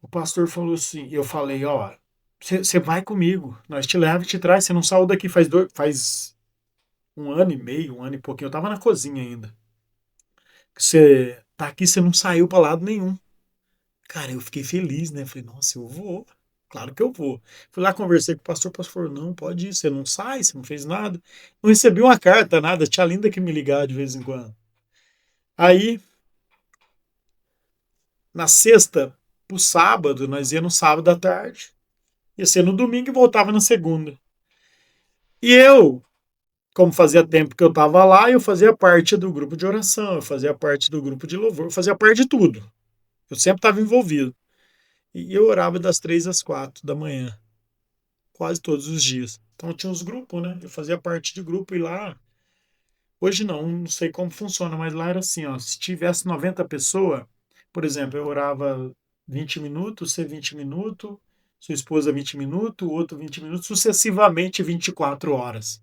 o pastor falou assim, eu falei, ó, você vai comigo, nós te leva e te traz, você não saiu daqui faz 1 ano e meio, 1 ano e pouquinho, eu tava na cozinha ainda. Você tá aqui, você não saiu pra lado nenhum. Cara, eu fiquei feliz, né? Falei, nossa, eu vou. Claro que eu vou. Fui lá, conversei com o pastor falou, não, pode ir, você não sai, você não fez nada. Não recebi uma carta, nada, tia Linda que me ligava de vez em quando. Aí, na sexta pro sábado, nós ia no sábado à tarde, ia ser no domingo e voltava na segunda. E eu, como fazia tempo que eu estava lá, eu fazia parte do grupo de oração, eu fazia parte do grupo de louvor, eu fazia parte de tudo. Eu sempre estava envolvido. E eu orava das 3 às 4 da manhã, quase todos os dias. Então tinha os grupos, né? Eu fazia parte de grupo e lá. Hoje não sei como funciona, mas lá era assim, ó. Se tivesse 90 pessoas, Por exemplo, eu orava 20 minutos, você 20 minutos, sua esposa 20 minutos, o outro 20 minutos, sucessivamente 24 horas.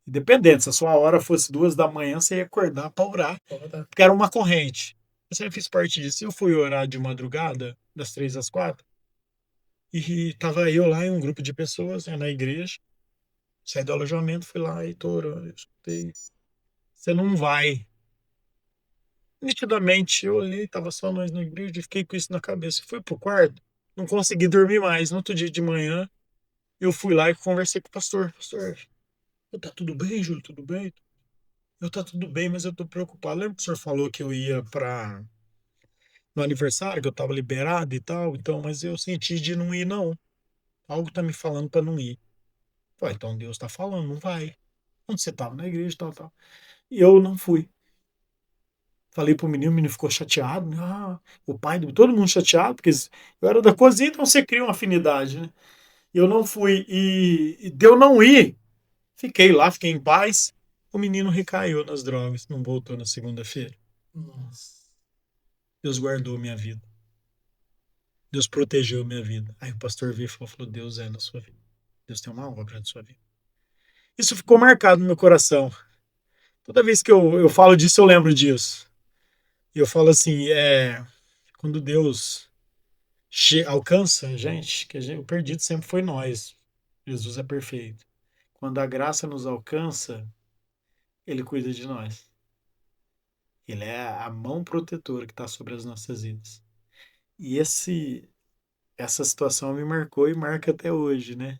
Independente, se a sua hora fosse 2 da manhã, você ia acordar para orar, porque era uma corrente. Eu sempre fiz parte disso. Eu fui orar de madrugada, das 3 às 4, e tava eu lá em um grupo de pessoas, né, na igreja. Saí do alojamento, fui lá e tô orando. Eu escutei. Você não vai. Nitidamente, eu olhei, tava só nós na igreja e fiquei com isso na cabeça. Fui pro quarto, não consegui dormir mais. No outro dia de manhã, eu fui lá e conversei com o pastor. Pastor, tá tudo bem, Júlio? Tudo bem? Eu tá tudo bem, mas eu tô preocupado. Lembra que o senhor falou que eu ia para no aniversário, que eu tava liberado e tal? Então, mas eu senti de não ir, não. Algo tá me falando para não ir. Falei, então Deus tá falando, não vai. Onde você tava? Na igreja, tal, tal. E eu não fui. Falei pro menino, o menino ficou chateado, né? Ah, o pai, todo mundo chateado, porque eu era da cozinha, então você cria uma afinidade, né? Eu não fui, e de eu não ir, fiquei lá, fiquei em paz. O menino recaiu nas drogas, não voltou na segunda-feira. Nossa. Deus guardou minha vida. Deus protegeu minha vida. Aí o pastor veio e falou, Deus é na sua vida. Deus tem uma obra na sua vida. Isso ficou marcado no meu coração. Toda vez que eu falo disso, eu lembro disso. E eu falo assim, quando Deus alcança a gente, o perdido sempre foi nós. Jesus é perfeito. Quando a graça nos alcança, ele cuida de nós. Ele é a mão protetora que está sobre as nossas vidas. E essa situação me marcou e marca até hoje, né?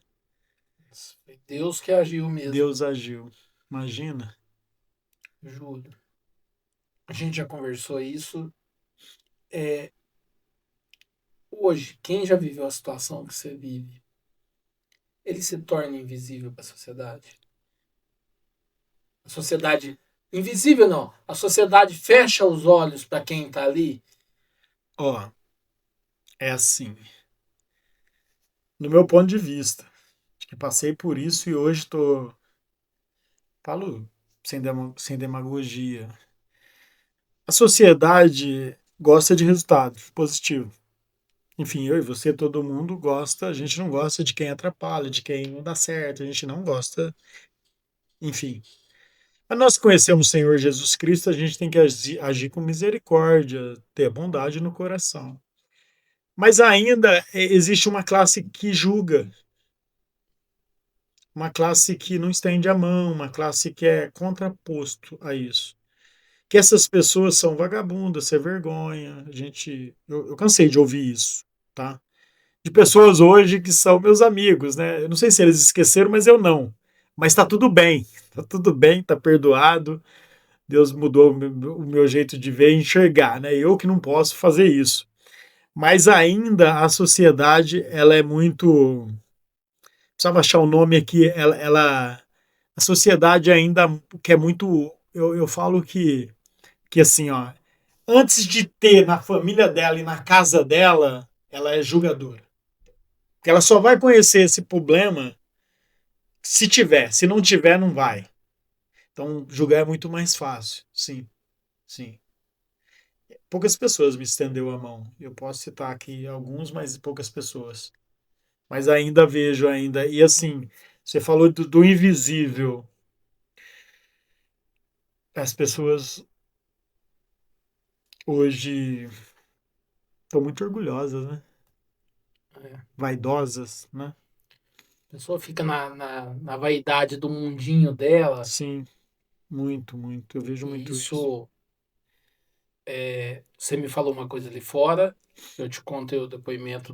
Foi Deus que agiu mesmo, Deus agiu. Imagina. Júlio. A gente já conversou isso. É, hoje, quem já viveu a situação que você vive, ele se torna invisível para a sociedade? A sociedade. Invisível não. A sociedade fecha os olhos para quem está ali. Ó, é assim. No meu ponto de vista, que passei por isso e hoje estou. Falo sem demagogia. A sociedade gosta de resultado positivo. Enfim, eu e você, todo mundo gosta. A gente não gosta de quem atrapalha, de quem não dá certo. A gente não gosta. Enfim. Mas nós conhecemos o Senhor Jesus Cristo, a gente tem que agir com misericórdia, ter bondade no coração. Mas ainda existe uma classe que julga, uma classe que não estende a mão, uma classe que é contraposto a isso. Que essas pessoas são vagabundas, sem vergonha. Eu cansei de ouvir isso, tá? De pessoas hoje que são meus amigos, né? Eu não sei se eles esqueceram, mas eu não. Mas tá tudo bem, tá perdoado. Deus mudou o meu jeito de ver e enxergar, né? Eu que não posso fazer isso. Mas ainda a sociedade, ela é muito. Precisava achar o nome aqui. A sociedade ainda quer muito. Eu falo que assim, ó, antes de ter na família dela e na casa dela, ela é julgadora. Porque ela só vai conhecer esse problema se tiver. Se não tiver, não vai. Então, julgar é muito mais fácil. Sim, sim. Poucas pessoas me estendeu a mão. Eu posso citar aqui alguns, mas poucas pessoas. Mas ainda vejo ainda. E assim, você falou do invisível. As pessoas hoje estão muito orgulhosas, né? É. Vaidosas, né? A pessoa fica na vaidade do mundinho dela. Sim, muito, muito. Eu vejo E muito isso. isso, você me falou uma coisa ali fora. Eu te contei o depoimento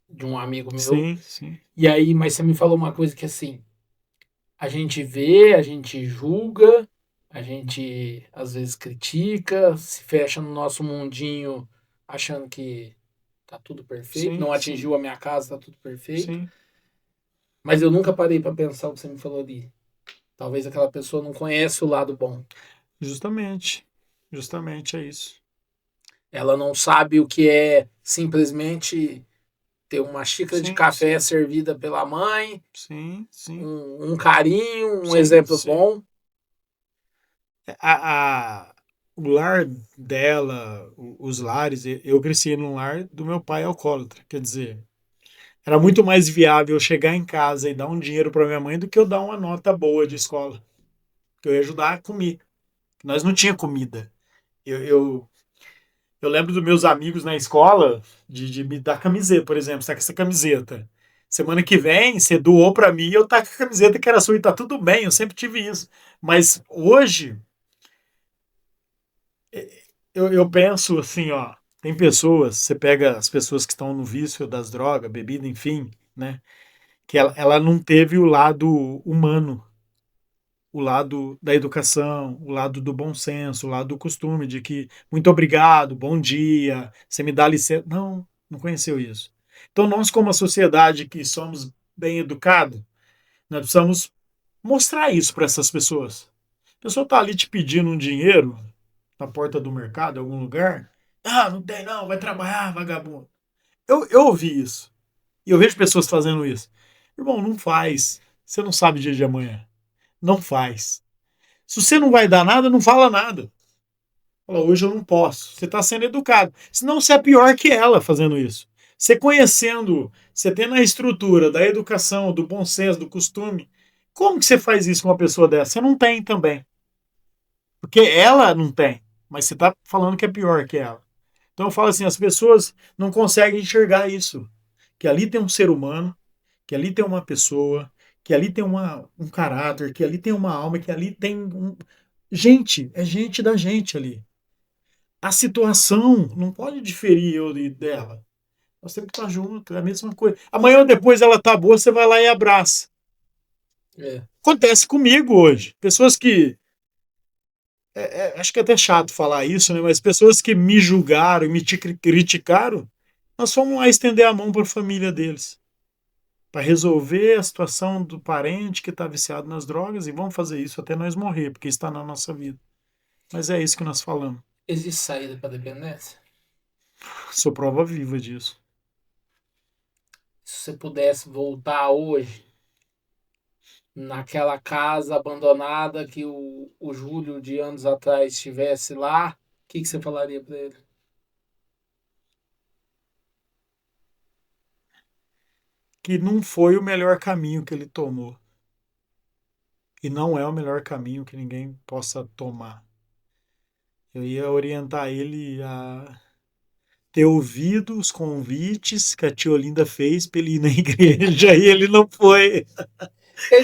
de um amigo meu. Sim, sim, E aí, mas você me falou uma coisa que assim, a gente vê, a gente julga, a gente às vezes critica, se fecha no nosso mundinho achando que tá tudo perfeito, sim, não sim, atingiu a minha casa, tá tudo perfeito. sim. Mas eu nunca parei para pensar o que você me falou ali. Talvez aquela pessoa não conhece o lado bom. Justamente. Justamente é isso. Ela não sabe o que é simplesmente ter uma xícara de Sim, café sim, servida pela mãe, sim, sim, um carinho, um sim, exemplo sim. bom. A, a, o lar dela, os lares, eu cresci num lar do meu pai alcoólatra, quer dizer, era muito mais viável eu chegar em casa e dar um dinheiro para minha mãe do que eu dar uma nota boa de escola, que eu ia ajudar a comer. Nós não tinha comida. Eu, eu, eu lembro dos meus amigos na escola de me dar camiseta, por exemplo, saca essa camiseta. Semana que vem, você doou para mim e eu tá com a camiseta que era sua e tá tudo bem, eu sempre tive isso. Mas hoje, eu penso assim, ó, tem pessoas, você pega as pessoas que estão no vício das drogas, bebida, enfim, né? Que ela não teve o lado humano, o lado da educação, o lado do bom senso, o lado do costume, de que muito obrigado, bom dia, você me dá licença. Não, não conheceu isso. Então, nós, como a sociedade que somos bem educados, nós precisamos mostrar isso para essas pessoas. A pessoa está ali te pedindo um dinheiro na porta do mercado, em algum lugar. Ah, não tem não, vai trabalhar, vagabundo. Eu ouvi isso. E eu vejo pessoas fazendo isso. Irmão, não faz. Você não sabe o dia de amanhã. Não faz. Se você não vai dar nada, não fala nada. Fala, hoje eu não posso. Você está sendo educado. Senão você é pior que ela fazendo isso. Você conhecendo, você tendo a estrutura da educação, do bom senso, do costume, como que você faz isso com uma pessoa dessa? Você não tem também. Porque ela não tem. Mas você está falando que é pior que ela. Então eu falo assim, as pessoas não conseguem enxergar isso. Que ali tem um ser humano, que ali tem uma pessoa, que ali tem um caráter, que ali tem uma alma, que ali tem gente, é gente da gente ali. A situação não pode diferir eu e dela. Nós temos que estar juntos, é a mesma coisa. Amanhã ou depois ela tá boa, você vai lá e abraça. É. Acontece comigo hoje. Pessoas que. Acho que é até chato falar isso, né? Mas pessoas que me julgaram e me criticaram, nós fomos lá estender a mão para a família deles. Para resolver a situação do parente que está viciado nas drogas e vamos fazer isso até nós morrer, porque está na nossa vida. Mas é isso que nós falamos. Existe saída para dependência? Sou prova viva disso. Se você pudesse voltar hoje naquela casa abandonada que o Júlio de anos atrás estivesse lá, o que você falaria para ele? Que não foi o melhor caminho que ele tomou. E não é o melhor caminho que ninguém possa tomar. Eu ia orientar ele a ter ouvido os convites que a tia Olinda fez para ele ir na igreja e ele não foi.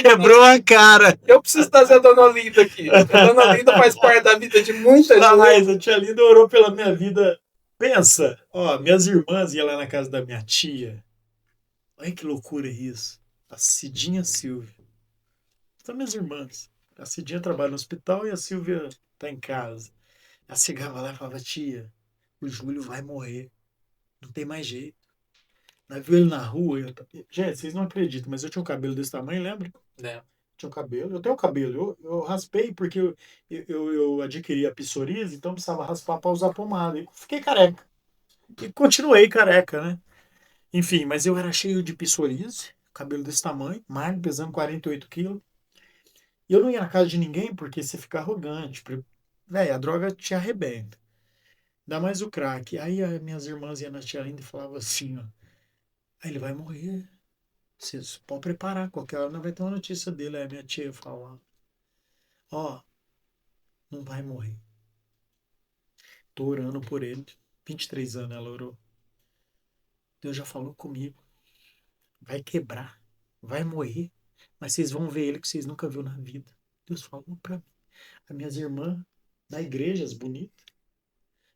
Quebrou a cara. Eu preciso trazer a Dona Olinda aqui. A Dona Olinda faz parte da vida de muita gente. Mas a tia Linda orou pela minha vida. Pensa, ó, minhas irmãs iam lá na casa da minha tia. Olha que loucura isso. A Cidinha Silvia. São minhas irmãs. A Cidinha trabalha no hospital e a Silvia tá em casa. Ela chegava lá e falava, tia, o Júlio vai morrer. Não tem mais jeito. Nós viu ele na rua. Gente, vocês não acreditam, mas eu tinha um cabelo desse tamanho, lembra? É. Tinha um cabelo. Eu tenho cabelo. Eu raspei porque eu adquiri a psoríase, então precisava raspar para usar pomada. E fiquei careca. E continuei careca, né? Enfim, mas eu era cheio de psoríase, cabelo desse tamanho, magro, pesando 48 quilos. E eu não ia na casa de ninguém porque você fica arrogante. Véi, a droga te arrebenta. Ainda mais o crack. Aí as minhas irmãs iam na tia Linda e falavam assim, ó. Aí ele vai morrer. Vocês podem preparar, qualquer hora não vai ter uma notícia dele. Aí a minha tia fala, ó, não vai morrer. Tô orando por ele. 23 anos ela orou. Deus já falou comigo. Vai quebrar. Vai morrer. Mas vocês vão ver ele que vocês nunca viram na vida. Deus falou pra mim. As minhas irmãs da igreja, as bonitas,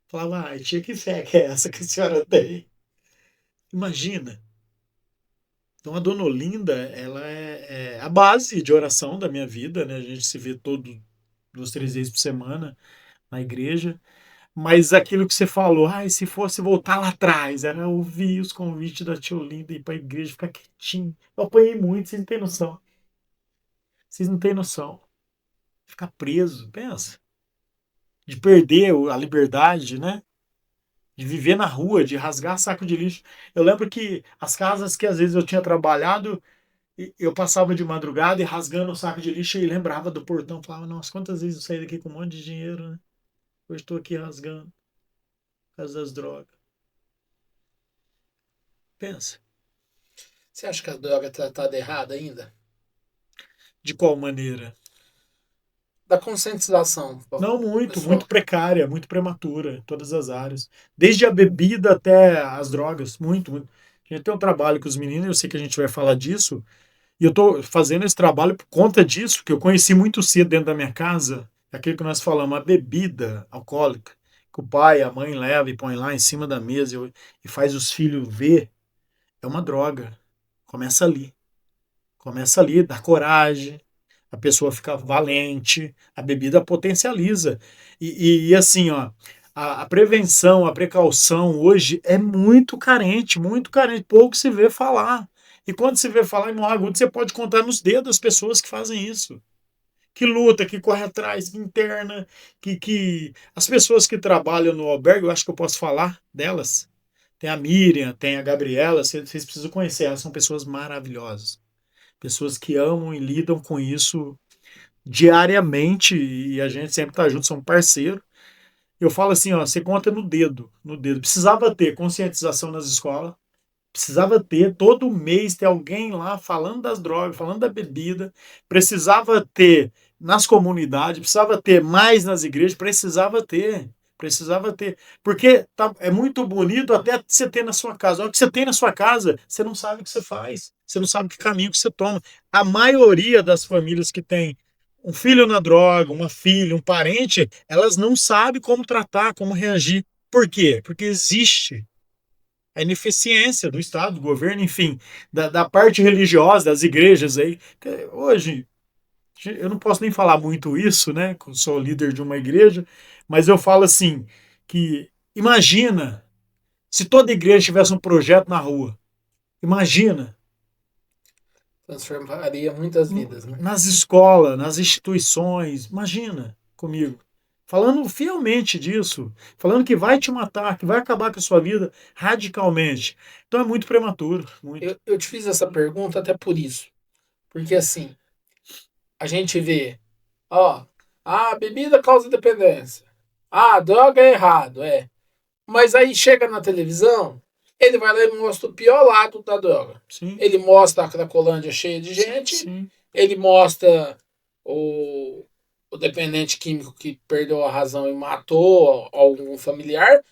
falavam, tia, que fé que é essa que a senhora tem? Imagina. Então a Dona Olinda, ela é a base de oração da minha vida, né? A gente se vê todo 2, 3 vezes por semana na igreja. Mas aquilo que você falou, se fosse voltar lá atrás, era ouvir os convites da tia Olinda, ir para a igreja, ficar quietinho. Eu apanhei muito, vocês não têm noção. Vocês não têm noção. Ficar preso, pensa. De perder a liberdade, né? De viver na rua, de rasgar saco de lixo. Eu lembro que as casas que às vezes eu tinha trabalhado, eu passava de madrugada e rasgando o saco de lixo e lembrava do portão. Falava, nossa, quantas vezes eu saí daqui com um monte de dinheiro, né? Hoje estou aqui rasgando por causa das drogas. Pensa. Você acha que a droga é tratada errada ainda? De qual maneira? Da conscientização. Não, muito pessoal. precária, muito prematura, em todas as áreas. Desde a bebida até as drogas, muito. A gente tem um trabalho com os meninos, eu sei que a gente vai falar disso, e eu estou fazendo esse trabalho por conta disso, que eu conheci muito cedo dentro da minha casa, aquilo que nós falamos, a bebida alcoólica, que o pai e a mãe leva e põe lá em cima da mesa e faz os filhos ver, é uma droga. Começa ali, dá coragem, a pessoa fica valente, a bebida potencializa. E assim, ó, a prevenção, a precaução hoje é muito carente, pouco se vê falar. E quando se vê falar em Morro Agudo, você pode contar nos dedos as pessoas que fazem isso. Que luta, que corre atrás, que interna, que... As pessoas que trabalham no albergue, eu acho que eu posso falar delas. Tem a Miriam, tem a Gabriela, vocês precisam conhecer, elas são pessoas maravilhosas. Pessoas que amam e lidam com isso diariamente e a gente sempre tá junto, somos parceiro. Eu falo assim, ó, você conta no dedo, no dedo. Precisava ter conscientização nas escolas, precisava ter, todo mês ter alguém lá falando das drogas, falando da bebida, precisava ter nas comunidades, precisava ter mais nas igrejas, precisava ter, porque é muito bonito até você ter na sua casa. O que você tem na sua casa, você não sabe o que você faz, você não sabe que caminho que você toma. A maioria das famílias que tem um filho na droga, uma filha, um parente, elas não sabem como tratar, como reagir. Por quê? Porque existe a ineficiência do Estado, do governo, enfim, da parte religiosa, das igrejas aí. Hoje, eu não posso nem falar muito isso, né? Eu sou líder de uma igreja, mas eu falo assim, que imagina se toda igreja tivesse um projeto na rua. Imagina. Transformaria muitas vidas, né? Nas escolas, nas instituições, imagina comigo. Falando fielmente disso, falando que vai te matar, que vai acabar com a sua vida radicalmente. Então é muito prematuro. Muito. Eu te fiz essa pergunta até por isso. Porque assim, a gente vê, ó, a bebida causa dependência. Ah, a droga é errado, é. Mas aí chega na televisão, ele vai lá e mostra o pior lado da droga. Sim. Ele mostra a Cracolândia cheia de gente, Sim. ele mostra o dependente químico que perdeu a razão e matou algum familiar,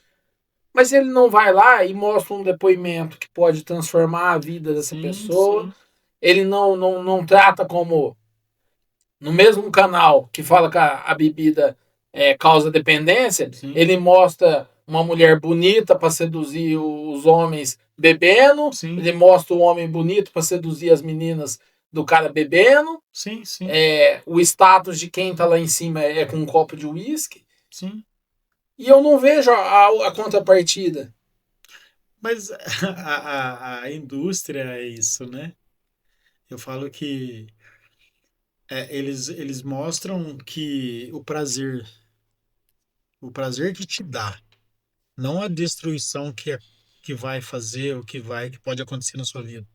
mas ele não vai lá e mostra um depoimento que pode transformar a vida dessa pessoa. Sim. Ele não trata como no mesmo canal que fala que a bebida causa dependência, Sim. ele mostra uma mulher bonita para seduzir os homens bebendo, Sim. ele mostra o homem bonito para seduzir as meninas do cara bebendo, Sim. o status de quem tá lá em cima é com um copo de uísque, Sim. e eu não vejo a contrapartida. Mas a indústria é isso, né? Eu falo que eles mostram que o prazer que te dá, não a destruição que vai fazer, o que pode acontecer na sua vida.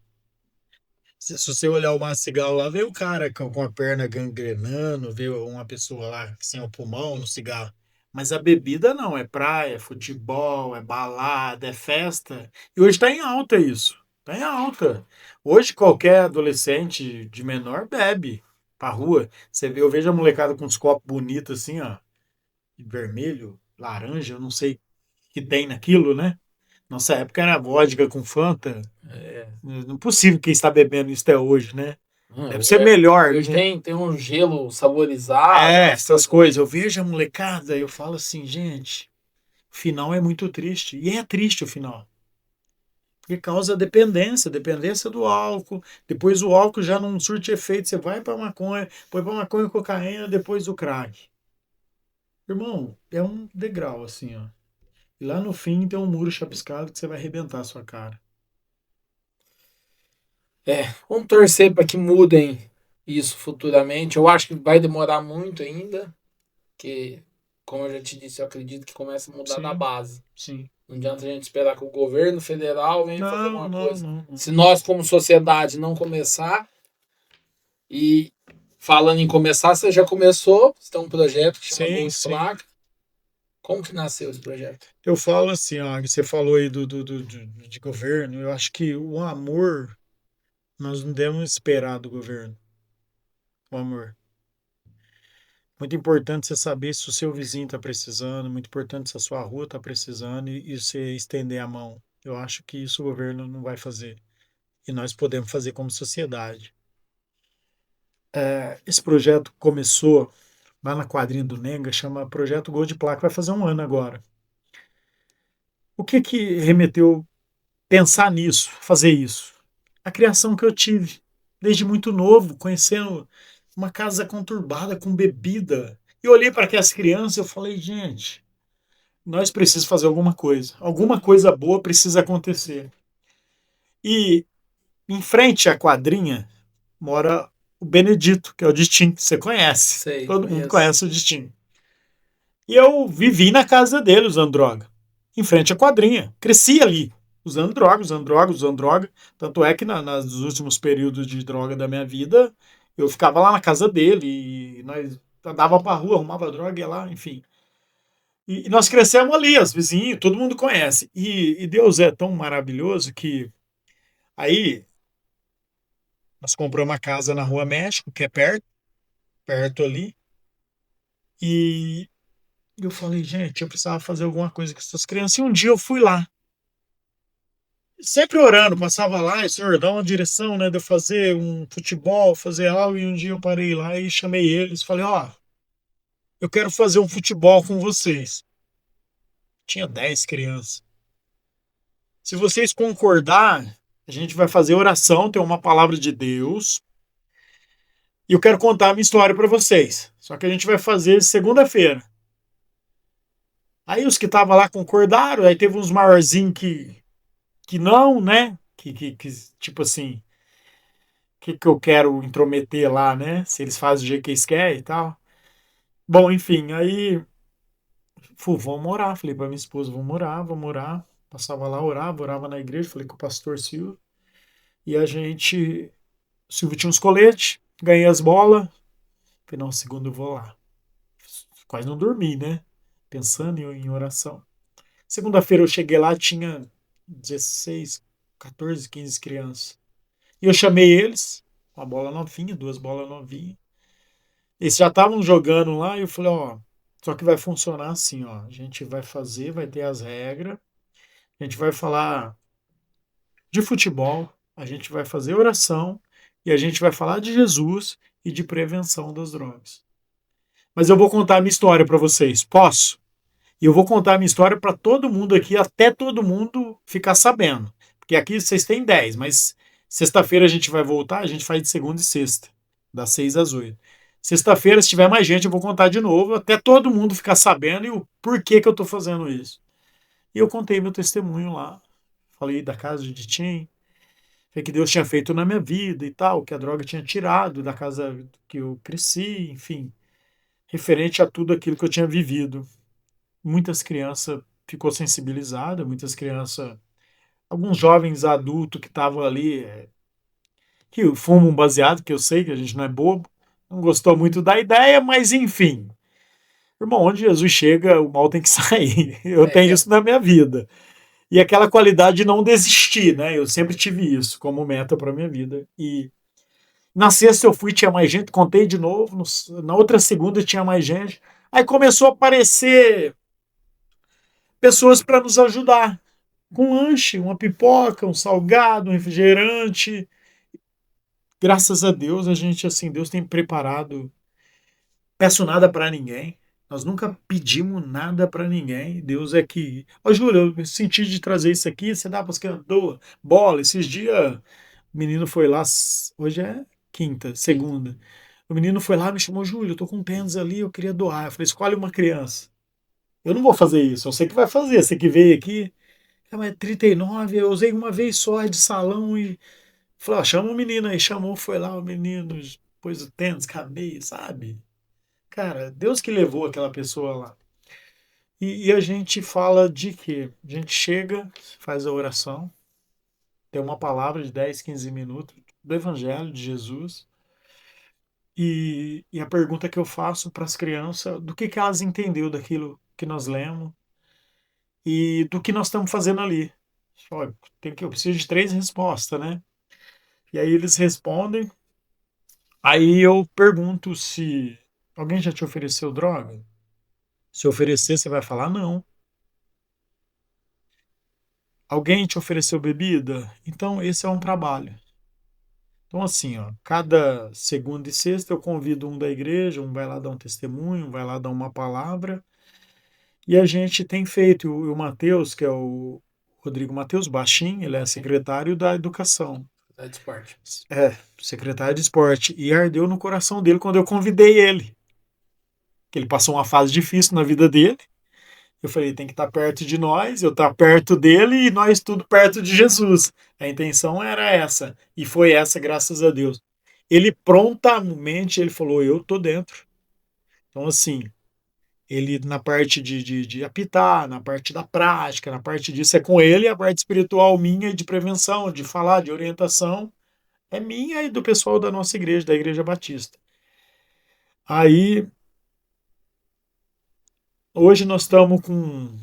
Se você olhar o Macigal lá, vê o cara com a perna gangrenando, vê uma pessoa lá sem o pulmão no cigarro. Mas a bebida não, é praia, é futebol, é balada, é festa. E hoje está em alta isso. Está em alta. Hoje qualquer adolescente de menor bebe pra rua. Você vê, eu vejo a molecada com uns copos bonitos assim, ó. Vermelho, laranja, eu não sei o que tem naquilo, né? Nossa época era vodka com Fanta. Não é possível que está bebendo isso até hoje, né? Deve ser melhor. Hoje Né? tem um gelo saborizado. Essas coisas. Eu vejo a molecada, eu falo assim, gente, o final é muito triste. E é triste o final. Porque causa dependência do álcool. Depois o álcool já não surte efeito. Você vai para maconha, põe para maconha e cocaína, depois o crack. Irmão, é um degrau assim, ó. E lá no fim tem um muro chapiscado que você vai arrebentar a sua cara. Vamos torcer para que mudem isso futuramente. Eu acho que vai demorar muito ainda, porque, como eu já te disse, eu acredito que começa a mudar da base. Sim. Não adianta a gente esperar que o governo federal venha fazer alguma coisa. Não. Se nós, como sociedade, não começar, e falando em começar, você já começou, você tem um projeto que chama Gols Placa. Como que nasceu esse projeto? Eu falo assim, ó, você falou aí de governo, eu acho que o amor, nós não devemos esperar do governo, o amor. Muito importante você saber se o seu vizinho está precisando, muito importante se a sua rua está precisando e você estender a mão. Eu acho que isso o governo não vai fazer. E nós podemos fazer como sociedade. Esse projeto começou lá na quadrinha do Nenga, chama Projeto Gol de Placa, vai fazer um ano agora. O que que remeteu pensar nisso, fazer isso? A criação que eu tive, desde muito novo, conhecendo uma casa conturbada com bebida. E olhei para aquelas crianças e eu falei, gente, nós precisamos fazer alguma coisa boa precisa acontecer. E em frente à quadrinha mora o Benedito, que é o Distim, que você conhece. Sei, Todo mundo conheço. conhece o Distim. E eu vivi na casa dele usando droga, em frente à quadrinha. Cresci ali, usando droga, usando droga, usando droga. Tanto é que nos últimos períodos de droga da minha vida, eu ficava lá na casa dele e nós andava pra rua, arrumava droga, ia lá, enfim. E nós crescemos ali, os vizinhos, todo mundo conhece. E Deus é tão maravilhoso que aí nós compramos uma casa na Rua México, que é perto ali. E eu falei, gente, eu precisava fazer alguma coisa com essas crianças. E um dia eu fui lá, sempre orando, passava lá, e Senhor, dá uma direção, né, de eu fazer um futebol, fazer algo. E um dia eu parei lá e chamei eles, falei, ó, eu quero fazer um futebol com vocês. Tinha 10 crianças. Se vocês concordar, a gente vai fazer oração, tem uma palavra de Deus. E eu quero contar a minha história para vocês. Só que a gente vai fazer segunda-feira. Aí os que estavam lá concordaram, aí teve uns maiorzinhos que não, né? Que tipo assim, que eu quero intrometer lá, né? Se eles fazem do jeito que eles querem e tal. Bom, enfim, aí vamos orar. Falei pra minha esposa, vamos orar, vamos orar. Passava lá, orava na igreja, falei com o pastor Silvio. E a gente, o Silvio tinha uns coletes, ganhei as bolas. Falei, não, segundo eu vou lá. Quase não dormi, né? Pensando em oração. Segunda-feira eu cheguei lá, tinha 16, 14, 15 crianças. E eu chamei eles, uma bola novinha, duas bolas novinhas. Eles já estavam jogando lá e eu falei, ó, só que vai funcionar assim, ó. A gente vai fazer, vai ter as regras, a gente vai falar de futebol, a gente vai fazer oração e a gente vai falar de Jesus e de prevenção das drogas. Mas eu vou contar a minha história para vocês. Posso? E eu vou contar a minha história para todo mundo aqui, até todo mundo ficar sabendo. Porque aqui vocês têm 10, mas sexta-feira a gente vai voltar, a gente faz de segunda e sexta, das 6 às 8. Sexta-feira, se tiver mais gente, eu vou contar de novo, até todo mundo ficar sabendo e o porquê que eu estou fazendo isso. E eu contei meu testemunho lá. Falei da casa de Tim, que Deus tinha feito na minha vida e tal, que a droga tinha tirado da casa que eu cresci, enfim, referente a tudo aquilo que eu tinha vivido. Muitas crianças ficou sensibilizada, muitas crianças, alguns jovens adultos que estavam ali, que fumam um baseado, que eu sei que a gente não é bobo, não gostou muito da ideia, mas enfim. Irmão, onde Jesus chega, o mal tem que sair. Eu tenho isso na minha vida. E aquela qualidade de não desistir, né? Eu sempre tive isso como meta para minha vida. E na sexta eu fui, tinha mais gente, contei de novo, na outra segunda tinha mais gente. Aí começou a aparecer pessoas para nos ajudar. Com lanche, uma pipoca, um salgado, um refrigerante. Graças a Deus, a gente, assim, Deus tem preparado. Peço nada para ninguém. Nós nunca pedimos nada para ninguém. Deus é que. Ô, Júlio, eu senti de trazer isso aqui. Você dá para as crianças? Doa. Bola. Esses dias, o menino foi lá. Hoje é quinta, segunda. O menino foi lá e me chamou, Júlio, eu tô com um tênis ali, eu queria doar. Eu falei, escolhe uma criança. Eu não vou fazer isso, eu sei que vai fazer. Você que veio aqui, mas 39, eu usei uma vez só, é de salão e. Falei, ó, chama o menino aí. Chamou, foi lá, o menino pôs o tênis, cabelo, sabe? Cara, Deus que levou aquela pessoa lá. E a gente fala de quê? A gente chega, faz a oração, tem uma palavra de 10, 15 minutos do Evangelho de Jesus. E a pergunta que eu faço para as crianças, do que elas entendeu daquilo que nós lemos e do que nós estamos fazendo ali. Olha, eu preciso de 3 respostas, né? E aí eles respondem, aí eu pergunto se alguém já te ofereceu droga? Se oferecer, você vai falar não. Alguém te ofereceu bebida? Então esse é um trabalho. Então assim, ó, cada segunda e sexta eu convido um da igreja, um vai lá dar um testemunho, um vai lá dar uma palavra. E a gente tem feito, o Matheus, que é o Rodrigo Matheus Baixin, ele é secretário da Educação. É de esporte. É, secretário de Esporte. E ardeu no coração dele quando eu convidei ele. Que ele passou uma fase difícil na vida dele. Eu falei, tem que estar perto de nós, eu estar perto dele e nós tudo perto de Jesus. A intenção era essa. E foi essa, graças a Deus. Ele prontamente, ele falou, eu tô dentro. Então, assim, ele na parte de apitar, na parte da prática, na parte disso é com ele, a parte espiritual minha e de prevenção, de falar, de orientação, é minha e do pessoal da nossa igreja, da Igreja Batista. Aí, hoje nós estamos com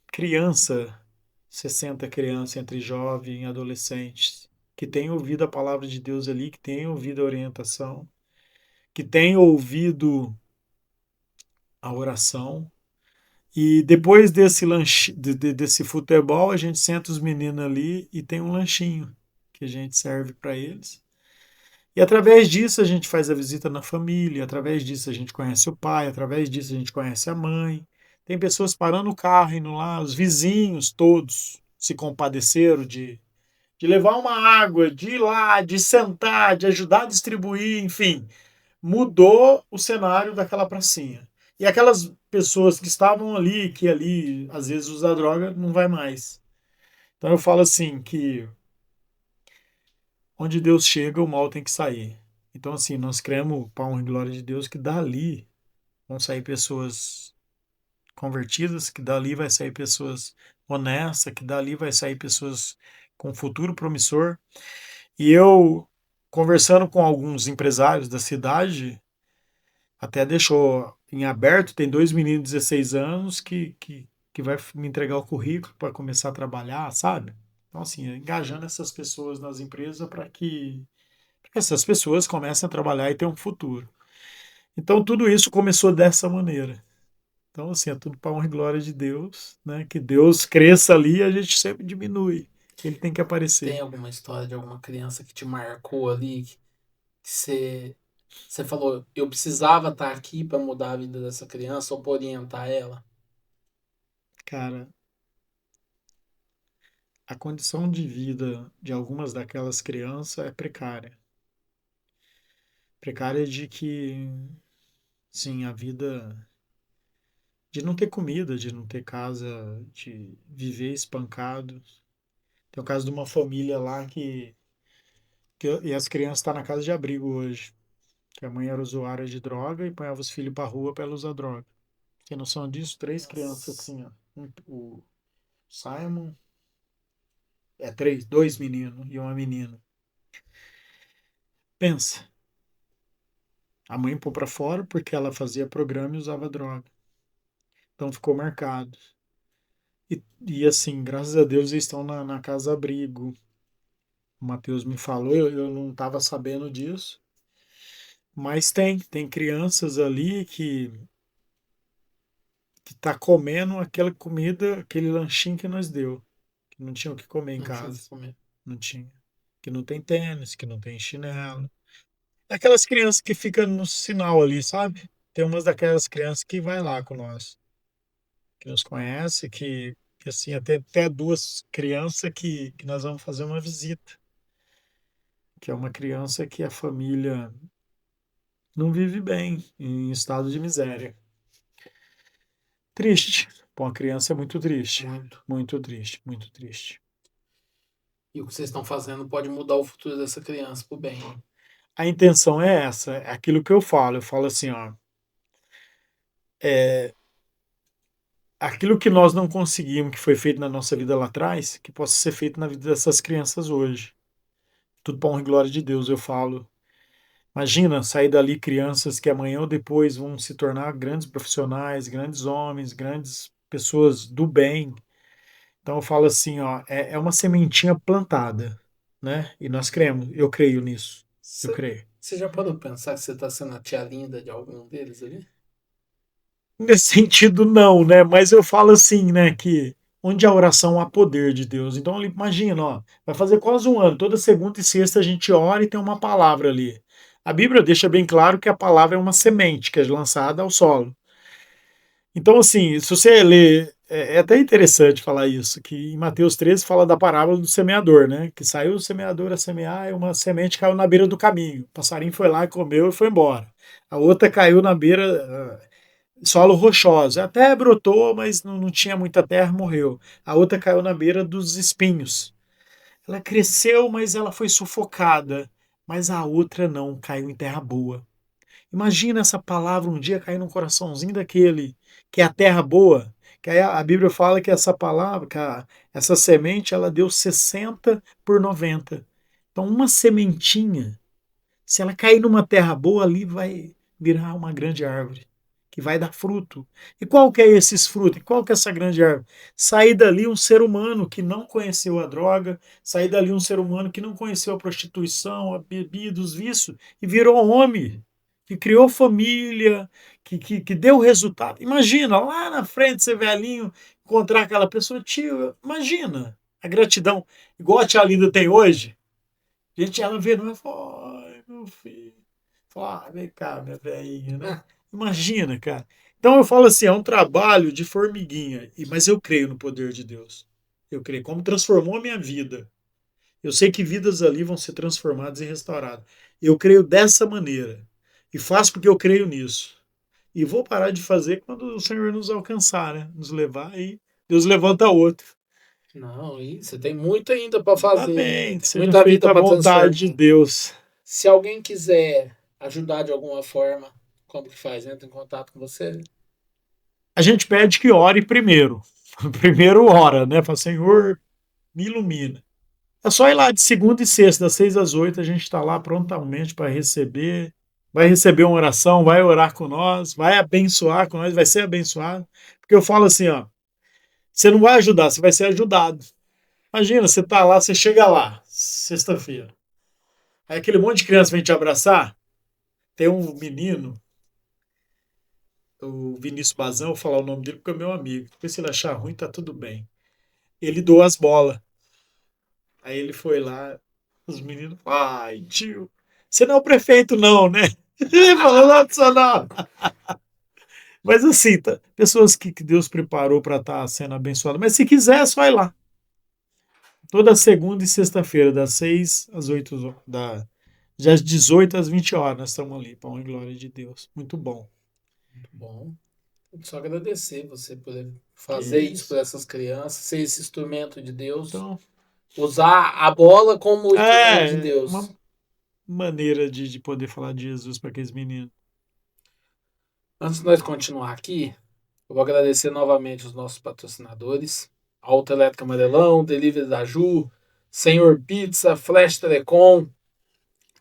criança, 60 crianças entre jovens e adolescentes, que têm ouvido a palavra de Deus ali, que têm ouvido a orientação, que têm ouvido a oração. E depois desse lanche, desse futebol, a gente senta os meninos ali e tem um lanchinho que a gente serve para eles. E através disso a gente faz a visita na família, através disso a gente conhece o pai, através disso a gente conhece a mãe. Tem pessoas parando o carro, indo lá, os vizinhos todos se compadeceram de levar uma água, de ir lá, de sentar, de ajudar a distribuir, enfim, mudou o cenário daquela pracinha. E aquelas pessoas que estavam ali, que ali às vezes usa droga, não vai mais. Então eu falo assim que onde Deus chega, o mal tem que sair. Então assim, nós cremos, para a honra e glória de Deus, que dali vão sair pessoas convertidas, que dali vai sair pessoas honestas, que dali vai sair pessoas com futuro promissor. E eu, conversando com alguns empresários da cidade, até deixou em aberto, tem 2 meninos de 16 anos que vai me entregar o currículo para começar a trabalhar, sabe? Então, assim, engajando essas pessoas nas empresas para que essas pessoas comecem a trabalhar e ter um futuro. Então, tudo isso começou dessa maneira. Então, assim, é tudo para honra e glória de Deus, né? Que Deus cresça ali e a gente sempre diminui. Ele tem que aparecer. Tem alguma história de alguma criança que te marcou ali, que você falou, eu precisava estar aqui para mudar a vida dessa criança ou para orientar ela? Cara, a condição de vida de algumas daquelas crianças é precária. Precária de que, sim, a vida de não ter comida, de não ter casa, de viver espancado. Tem o caso de uma família lá e as crianças estão na casa de abrigo hoje. Que a mãe era usuária de droga e ponhava os filhos pra rua para ela usar droga. Tem noção disso? 3 crianças Nossa. assim, ó. O Simon, 3, 2 meninos e uma menina. Pensa, a mãe pôs pra fora porque ela fazia programa e usava droga. Então ficou marcado. E assim, graças a Deus eles estão na casa abrigo. O Matheus me falou, eu não estava sabendo disso. Mas tem crianças ali que tá comendo aquela comida, aquele lanchinho que nós deu, que não tinha o que comer em Não tinha o casa, que comer. não tinha. Que não tem tênis, que não tem chinelo. É aquelas crianças que ficam no sinal ali, sabe? Tem umas daquelas crianças que vai lá com nós, que nos conhece, que assim, até 2 crianças que nós vamos fazer uma visita, que é uma criança que a família não vive bem, em estado de miséria. Triste. Para uma criança é muito triste. Muito. Muito triste, muito triste. E o que vocês estão fazendo pode mudar o futuro dessa criança pro bem. A intenção é essa, é aquilo que eu falo. Eu falo assim, ó, aquilo que nós não conseguimos, que foi feito na nossa vida lá atrás, que possa ser feito na vida dessas crianças hoje. Tudo para honra e glória de Deus, eu falo. Imagina sair dali crianças que amanhã ou depois vão se tornar grandes profissionais, grandes homens, grandes pessoas do bem. Então eu falo assim, ó, é uma sementinha plantada, né? E nós cremos, eu creio nisso, eu Você creio. você já parou pra pensar que você tá sendo a tia linda de algum deles ali? Nesse sentido, não, né? Mas eu falo assim, né? Que onde a oração há poder de Deus. Então, imagina, ó, vai fazer quase um ano. Toda segunda e sexta a gente ora e tem uma palavra ali. A Bíblia deixa bem claro que a palavra é uma semente que é lançada ao solo. Então, assim, se você ler, é até interessante falar isso, que em Mateus 13 fala da parábola do semeador, né? Que saiu o semeador a semear e uma semente caiu na beira do caminho. O passarinho foi lá e comeu e foi embora. A outra caiu na beira, solo rochoso. Até brotou, mas não tinha muita terra, morreu. A outra caiu na beira dos espinhos. Ela cresceu, mas ela foi sufocada. Mas a outra não, caiu em terra boa. Imagina essa palavra um dia cair num coraçãozinho daquele, que é a terra boa. Que aí a Bíblia fala que essa palavra, essa semente, ela deu 60 por 90. Então, uma sementinha, se ela cair numa terra boa, ali vai virar uma grande árvore, que vai dar fruto. E qual que é esses frutos? E qual que é essa grande árvore? Sair dali um ser humano que não conheceu a droga, sair dali um ser humano que não conheceu a prostituição, a bebida, os vícios, e virou homem, que criou família, que deu resultado. Imagina, lá na frente, ser velhinho, encontrar aquela pessoa, tio, imagina a gratidão, igual a tia Linda tem hoje. Gente, ela vê, não é? Fala, ai, meu filho. Fala, vem cá, minha velhinha, né? Imagina, cara. Então eu falo assim, é um trabalho de formiguinha, mas eu creio no poder de Deus. Eu creio como transformou a minha vida. Eu sei que vidas ali vão ser transformadas e restauradas. Eu creio dessa maneira. E faço porque eu creio nisso. E vou parar de fazer quando o Senhor nos alcançar, né? Nos levar e Deus levanta outro. Não, e você tem muito ainda para fazer ainda. Amém. Tem Seja muita vida feita a para vontade transformar. de Deus. Se alguém quiser ajudar de alguma forma, como que faz? Entra em contato com você? A gente pede que ore primeiro. Primeiro ora, né? Fala, Senhor, me ilumina. É só ir lá de segunda e sexta, das 6 às 8, a gente está lá prontamente para receber. Vai receber uma oração, vai orar com nós, vai abençoar com nós, vai ser abençoado. Porque eu falo assim, ó, você não vai ajudar, você vai ser ajudado. Imagina, você tá lá, você chega lá, sexta-feira. Aí aquele monte de criança vem te abraçar. Tem um menino, o Vinícius Bazão, vou falar o nome dele porque é meu amigo. Depois se ele achar ruim, tá tudo bem. Ele doou as bolas. Aí ele foi lá, os meninos, ai, tio, você não é o prefeito, não, né? Ele falou, não, só não. Mas assim, pessoas que Deus preparou para estar sendo abençoadas. Mas se quiser, é só ir lá. Toda segunda e sexta-feira, das 6 às 8, das 18 às 20 horas, nós estamos ali, para a glória de Deus. Muito bom. Muito bom. Só agradecer você por Que fazer isso isso. por essas crianças, ser esse instrumento de Deus, Então, usar a bola como instrumento de é Deus. uma maneira de poder falar de Jesus para aqueles meninos. Antes de nós continuar aqui, eu vou agradecer novamente os nossos patrocinadores: Auto Elétrica Amarelão, Delivery da Ju, Senhor Pizza, Flash Telecom,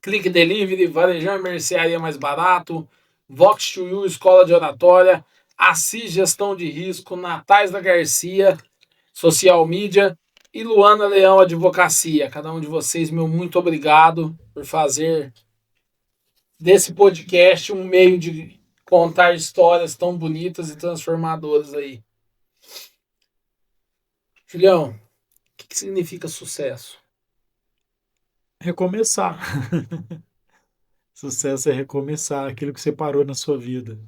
Clique Delivery, Varejão e Mercearia Mais Barato, Vox to You, Escola de Oratória, Assis Gestão de Risco, Natais da Garcia, Social Media e Luana Leão Advocacia. Cada um de vocês, meu muito obrigado por fazer desse podcast um meio de contar histórias tão bonitas e transformadoras aí. Julião, o que significa sucesso? Recomeçar. Sucesso é recomeçar aquilo que você parou na sua vida.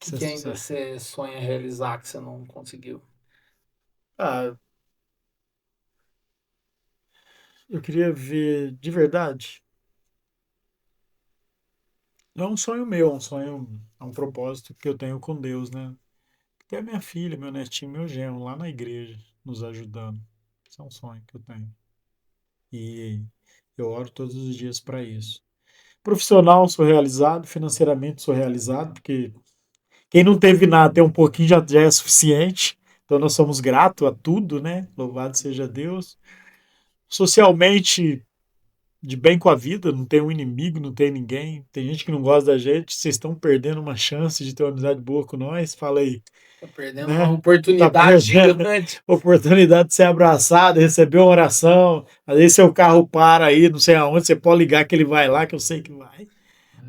O Isso é que ainda sucesso. você sonha realizar que você não conseguiu? Ah, eu queria ver de verdade. Não é um sonho meu, é um propósito que eu tenho com Deus, né? Ter a minha filha, meu netinho, meu genro lá na igreja, nos ajudando. Isso é um sonho que eu tenho. E eu oro todos os dias para isso. Profissional, sou realizado, financeiramente sou realizado, porque quem não teve nada, ter um pouquinho já é suficiente. Então nós somos gratos a tudo, né? Louvado seja Deus. Socialmente, de bem com a vida, não tem um inimigo, não tem ninguém. Tem gente que não gosta da gente, vocês estão perdendo uma chance de ter uma amizade boa com nós. Fala aí, Tá perdendo uma né? Tá oportunidade perdendo gigante. oportunidade de ser abraçado, receber uma oração. Às vezes seu carro para aí, não sei aonde, você pode ligar que ele vai lá, que eu sei que vai,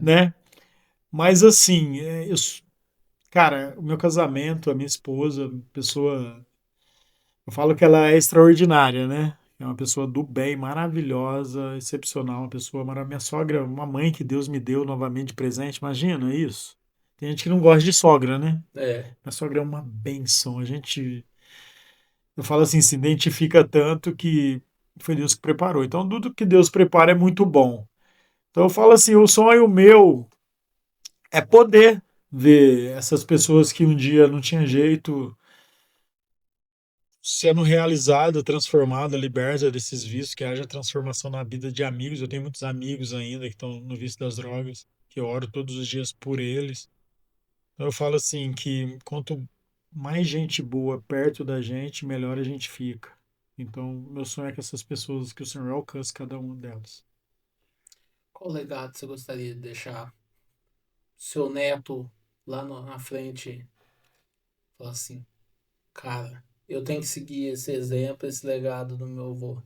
né? Mas assim, cara, o meu casamento, a minha esposa, pessoa, eu falo que ela é extraordinária, né? É uma pessoa do bem, maravilhosa, excepcional, uma pessoa maravilhosa. Minha sogra, uma mãe que Deus me deu novamente de presente, imagina isso. Tem gente que não gosta de sogra, né? É, Minha sogra é uma bênção. Eu falo assim, se identifica tanto que foi Deus que preparou. Então, tudo que Deus prepara é muito bom. Então, eu falo assim, o sonho meu é poder ver essas pessoas que um dia não tinha jeito sendo realizada, transformada, liberta desses vícios, que haja transformação na vida de amigos. Eu tenho muitos amigos ainda que estão no vício das drogas, que eu oro todos os dias por eles. Então, eu falo assim que quanto mais gente boa perto da gente, melhor a gente fica. Então, meu sonho é que essas pessoas, que o Senhor alcance cada uma delas. qual legado você gostaria de deixar? Seu neto lá na frente, falar assim, cara, eu tenho que seguir esse exemplo, esse legado do meu avô.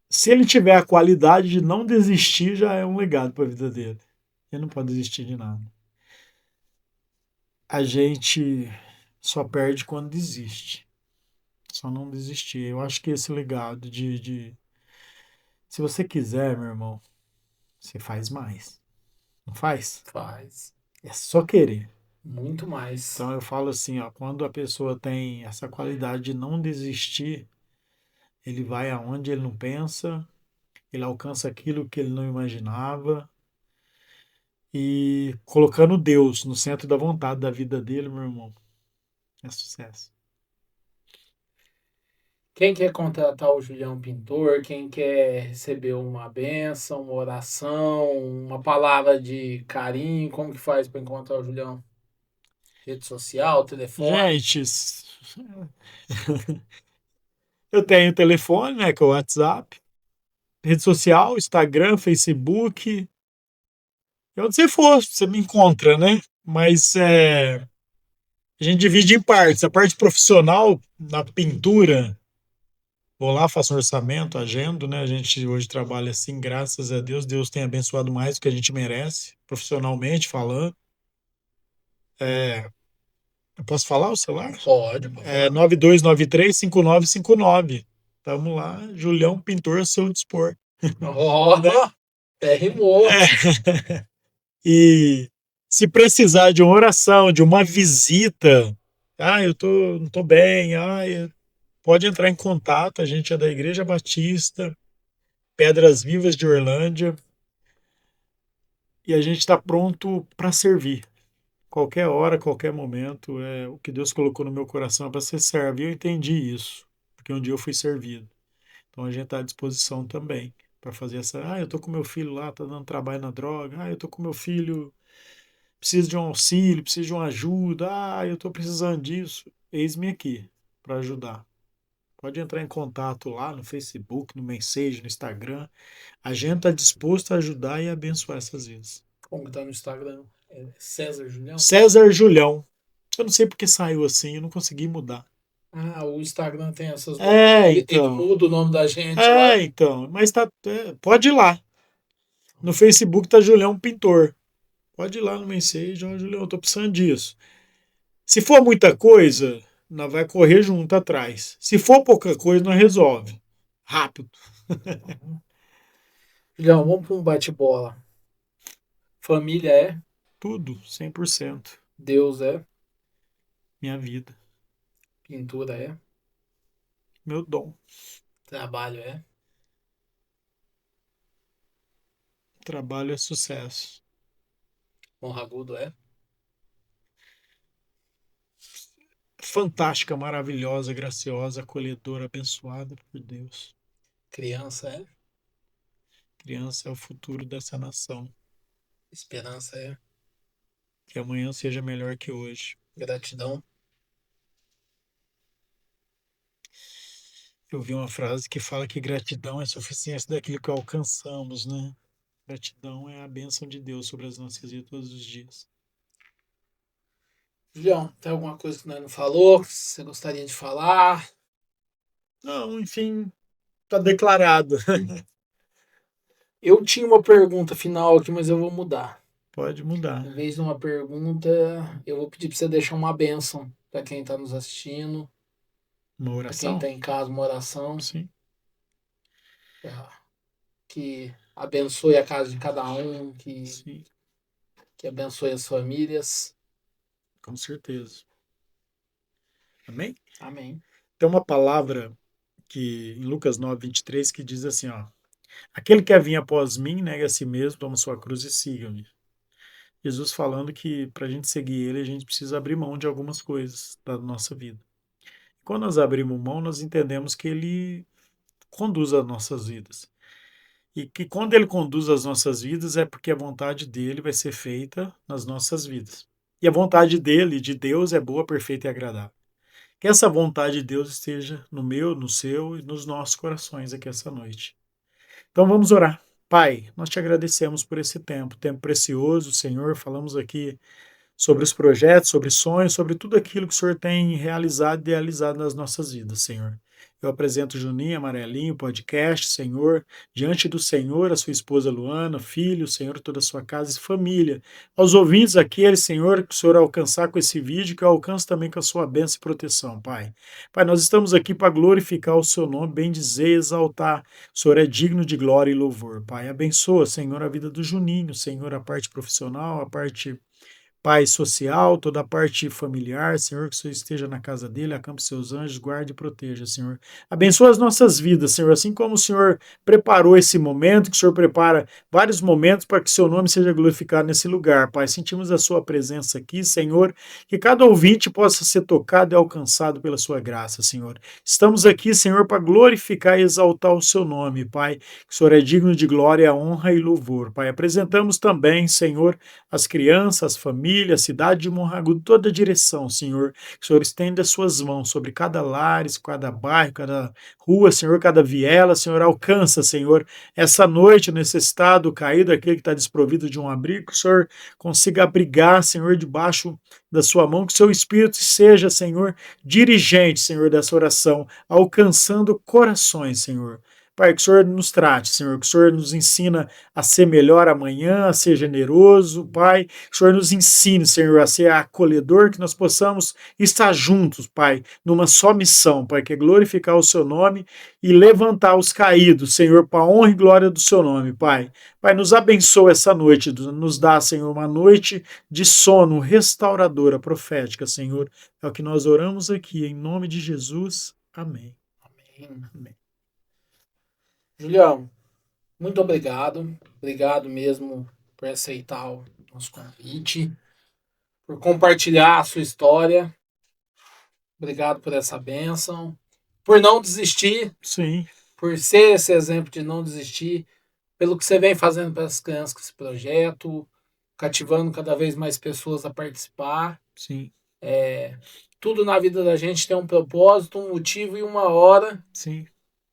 Se ele tiver a qualidade de não desistir, já é um legado para a vida dele. Ele não pode desistir de nada. A gente só perde quando desiste. Só não desistir. Eu acho que esse legado se você quiser, meu irmão, você faz mais. Não faz? Faz É só querer. muito mais. Então eu falo assim, ó, quando a pessoa tem essa qualidade de não desistir, ele vai aonde ele não pensa, ele alcança aquilo que ele não imaginava e colocando Deus no centro da vontade da vida dele, meu irmão, é sucesso. Quem quer contratar o Julião Pintor, quem quer receber uma bênção, uma oração, uma palavra de carinho, como que faz para encontrar o Julião? Rede social, telefone? Gente, eu tenho telefone, né, que é o WhatsApp, rede social, Instagram, Facebook, e onde você for, você me encontra, né? Mas a gente divide em partes. A parte profissional, na pintura, vou lá, faço um orçamento, agendo, né? A gente hoje trabalha assim, graças a Deus. Deus tem abençoado mais do que a gente merece, profissionalmente falando. Eu posso falar o celular? Pode É falar. 9293-5959. Tamo lá, Julião Pintor a seu dispor, Ó, né? até rimou. E se precisar de uma oração, de uma visita, não tô bem, pode entrar em contato. A gente é da Igreja Batista, Pedras Vivas de Orlândia, e a gente está pronto para servir. Qualquer hora, qualquer momento, o que Deus colocou no meu coração é para ser servo. E eu entendi isso, porque um dia eu fui servido. Então a gente está à disposição também para fazer essa. Eu tô com meu filho lá, tá dando trabalho na droga. Eu tô com meu filho, preciso de um auxílio, preciso de uma ajuda. Eu tô precisando disso. Eis-me aqui para ajudar. Pode entrar em contato lá no Facebook, no Message, no Instagram. A gente está disposto a ajudar e abençoar essas vidas. Como que tá no Instagram? É César Julião? César Julião. Eu não sei porque saiu assim, eu não consegui mudar. Ah, o Instagram tem essas nomes. É, Ele então. muda o nome da gente lá. Mas pode ir lá. No Facebook tá Julião Pintor. Pode ir lá no Message, Julião, eu tô precisando disso. Se for muita coisa, nós vai correr junto atrás. Se for pouca coisa, nós resolve. Rápido. Julião, vamos para um bate-bola. Família é, Tudo, 100%. Deus é, Minha vida. pintura é, Meu dom. trabalho é. Trabalho é sucesso. Monragudo é, Fantástica, maravilhosa, graciosa, acolhedora, abençoada por Deus. criança é, Criança é o futuro dessa nação. esperança é, Que amanhã seja melhor que hoje. gratidão. Eu vi uma frase que fala que gratidão é suficiência daquilo que alcançamos, né? Gratidão é a bênção de Deus sobre as nossas vidas todos os dias. Julião, tem alguma coisa que nós não falou que você gostaria de falar? Não, enfim, tá declarado. Eu tinha uma pergunta final aqui, mas eu vou mudar. Pode mudar. Em vez de uma pergunta, eu vou pedir para você deixar uma bênção para quem está nos assistindo, Uma para quem oração? está em casa, uma oração Sim. que abençoe a casa de cada um, Sim, que abençoe as famílias. com certeza. Amém? Amém. Tem uma palavra que em Lucas 9:23 que diz assim, ó: aquele que quer vir após mim, nega a si mesmo, toma sua cruz e siga-me. Jesus falando que para a gente seguir ele, a gente precisa abrir mão de algumas coisas da nossa vida. Quando nós abrimos mão, nós entendemos que ele conduz as nossas vidas. E que quando ele conduz as nossas vidas é porque a vontade dele vai ser feita nas nossas vidas. E a vontade dele, de Deus, é boa, perfeita e agradável. Que essa vontade de Deus esteja no meu, no seu e nos nossos corações aqui essa noite. Então vamos orar. Pai, nós te agradecemos por esse tempo precioso, Senhor. Falamos aqui sobre os projetos, sobre sonhos, sobre tudo aquilo que o Senhor tem realizado e idealizado nas nossas vidas, Senhor. Eu apresento Juninho, Amarelinho, podcast, Senhor, diante do Senhor, a sua esposa Luana, filho, Senhor, toda a sua casa e família. Aos ouvintes aqueles, Senhor, que o Senhor alcançar com esse vídeo, que eu alcance também com a sua bênção e proteção, Pai. Pai, nós estamos aqui para glorificar o seu nome, bendizer e exaltar. O Senhor é digno de glória e louvor, Pai. Abençoa, Senhor, a vida do Juninho, Senhor, a parte profissional, a parte Pai social, toda a parte familiar, Senhor, que o Senhor esteja na casa dele, acampe seus anjos, guarde e proteja, Senhor. Abençoa as nossas vidas, Senhor, assim como o Senhor preparou esse momento, que o Senhor prepara vários momentos para que seu nome seja glorificado nesse lugar, Pai. Sentimos a sua presença aqui, Senhor, que cada ouvinte possa ser tocado e alcançado pela sua graça, Senhor. Estamos aqui, Senhor, para glorificar e exaltar o seu nome, Pai, que o Senhor é digno de glória, honra e louvor, Pai. Apresentamos também, Senhor, as crianças, as famílias, a cidade de Morragudo, toda a direção, Senhor. Que o Senhor estenda as suas mãos sobre cada lar, cada bairro, cada rua, Senhor, cada viela, Senhor, alcança, Senhor, essa noite o necessitado, o caído, aquele que está desprovido de um abrigo, que o Senhor consiga abrigar, Senhor, debaixo da sua mão, que o seu Espírito seja, Senhor, dirigente, Senhor, dessa oração, alcançando corações, Senhor. Pai, que o Senhor nos trate, Senhor, que o Senhor nos ensina a ser melhor amanhã, a ser generoso, Pai, que o Senhor nos ensine, Senhor, a ser acolhedor, que nós possamos estar juntos, Pai, numa só missão, Pai, que é glorificar o seu nome e levantar os caídos, Senhor, para a honra e glória do seu nome, Pai. Pai, nos abençoa essa noite, nos dá, Senhor, uma noite de sono restauradora, profética, Senhor. É o que nós oramos aqui, em nome de Jesus. Amém. Amém. Amém. Julião, muito obrigado. Obrigado mesmo por aceitar o nosso convite, por compartilhar a sua história. Obrigado por essa bênção, por não desistir, Sim, por ser esse exemplo de não desistir, pelo que você vem fazendo para as crianças com esse projeto, cativando cada vez mais pessoas a participar. sim, Tudo na vida da gente tem um propósito, um motivo e uma hora. sim.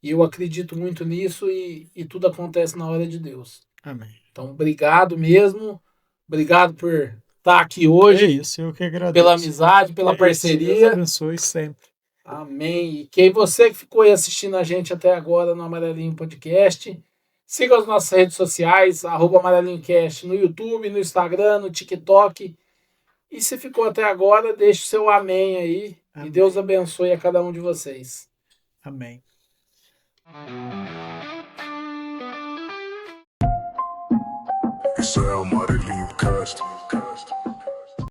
E eu acredito muito nisso e tudo acontece na hora de Deus. Amém. Então, obrigado mesmo. Obrigado por estar aqui É hoje, isso, eu que agradeço. pela amizade, pela É isso, Deus parceria. abençoe sempre. Amém. E quem você que ficou aí assistindo a gente até agora no Amarelinho Podcast, siga as nossas redes sociais, @AmarelinhoCast, no YouTube, no Instagram, no TikTok. E se ficou até agora, deixe o seu amém aí. Amém. E Deus abençoe a cada um de vocês. Amém. Isso é Amarelinho Cast.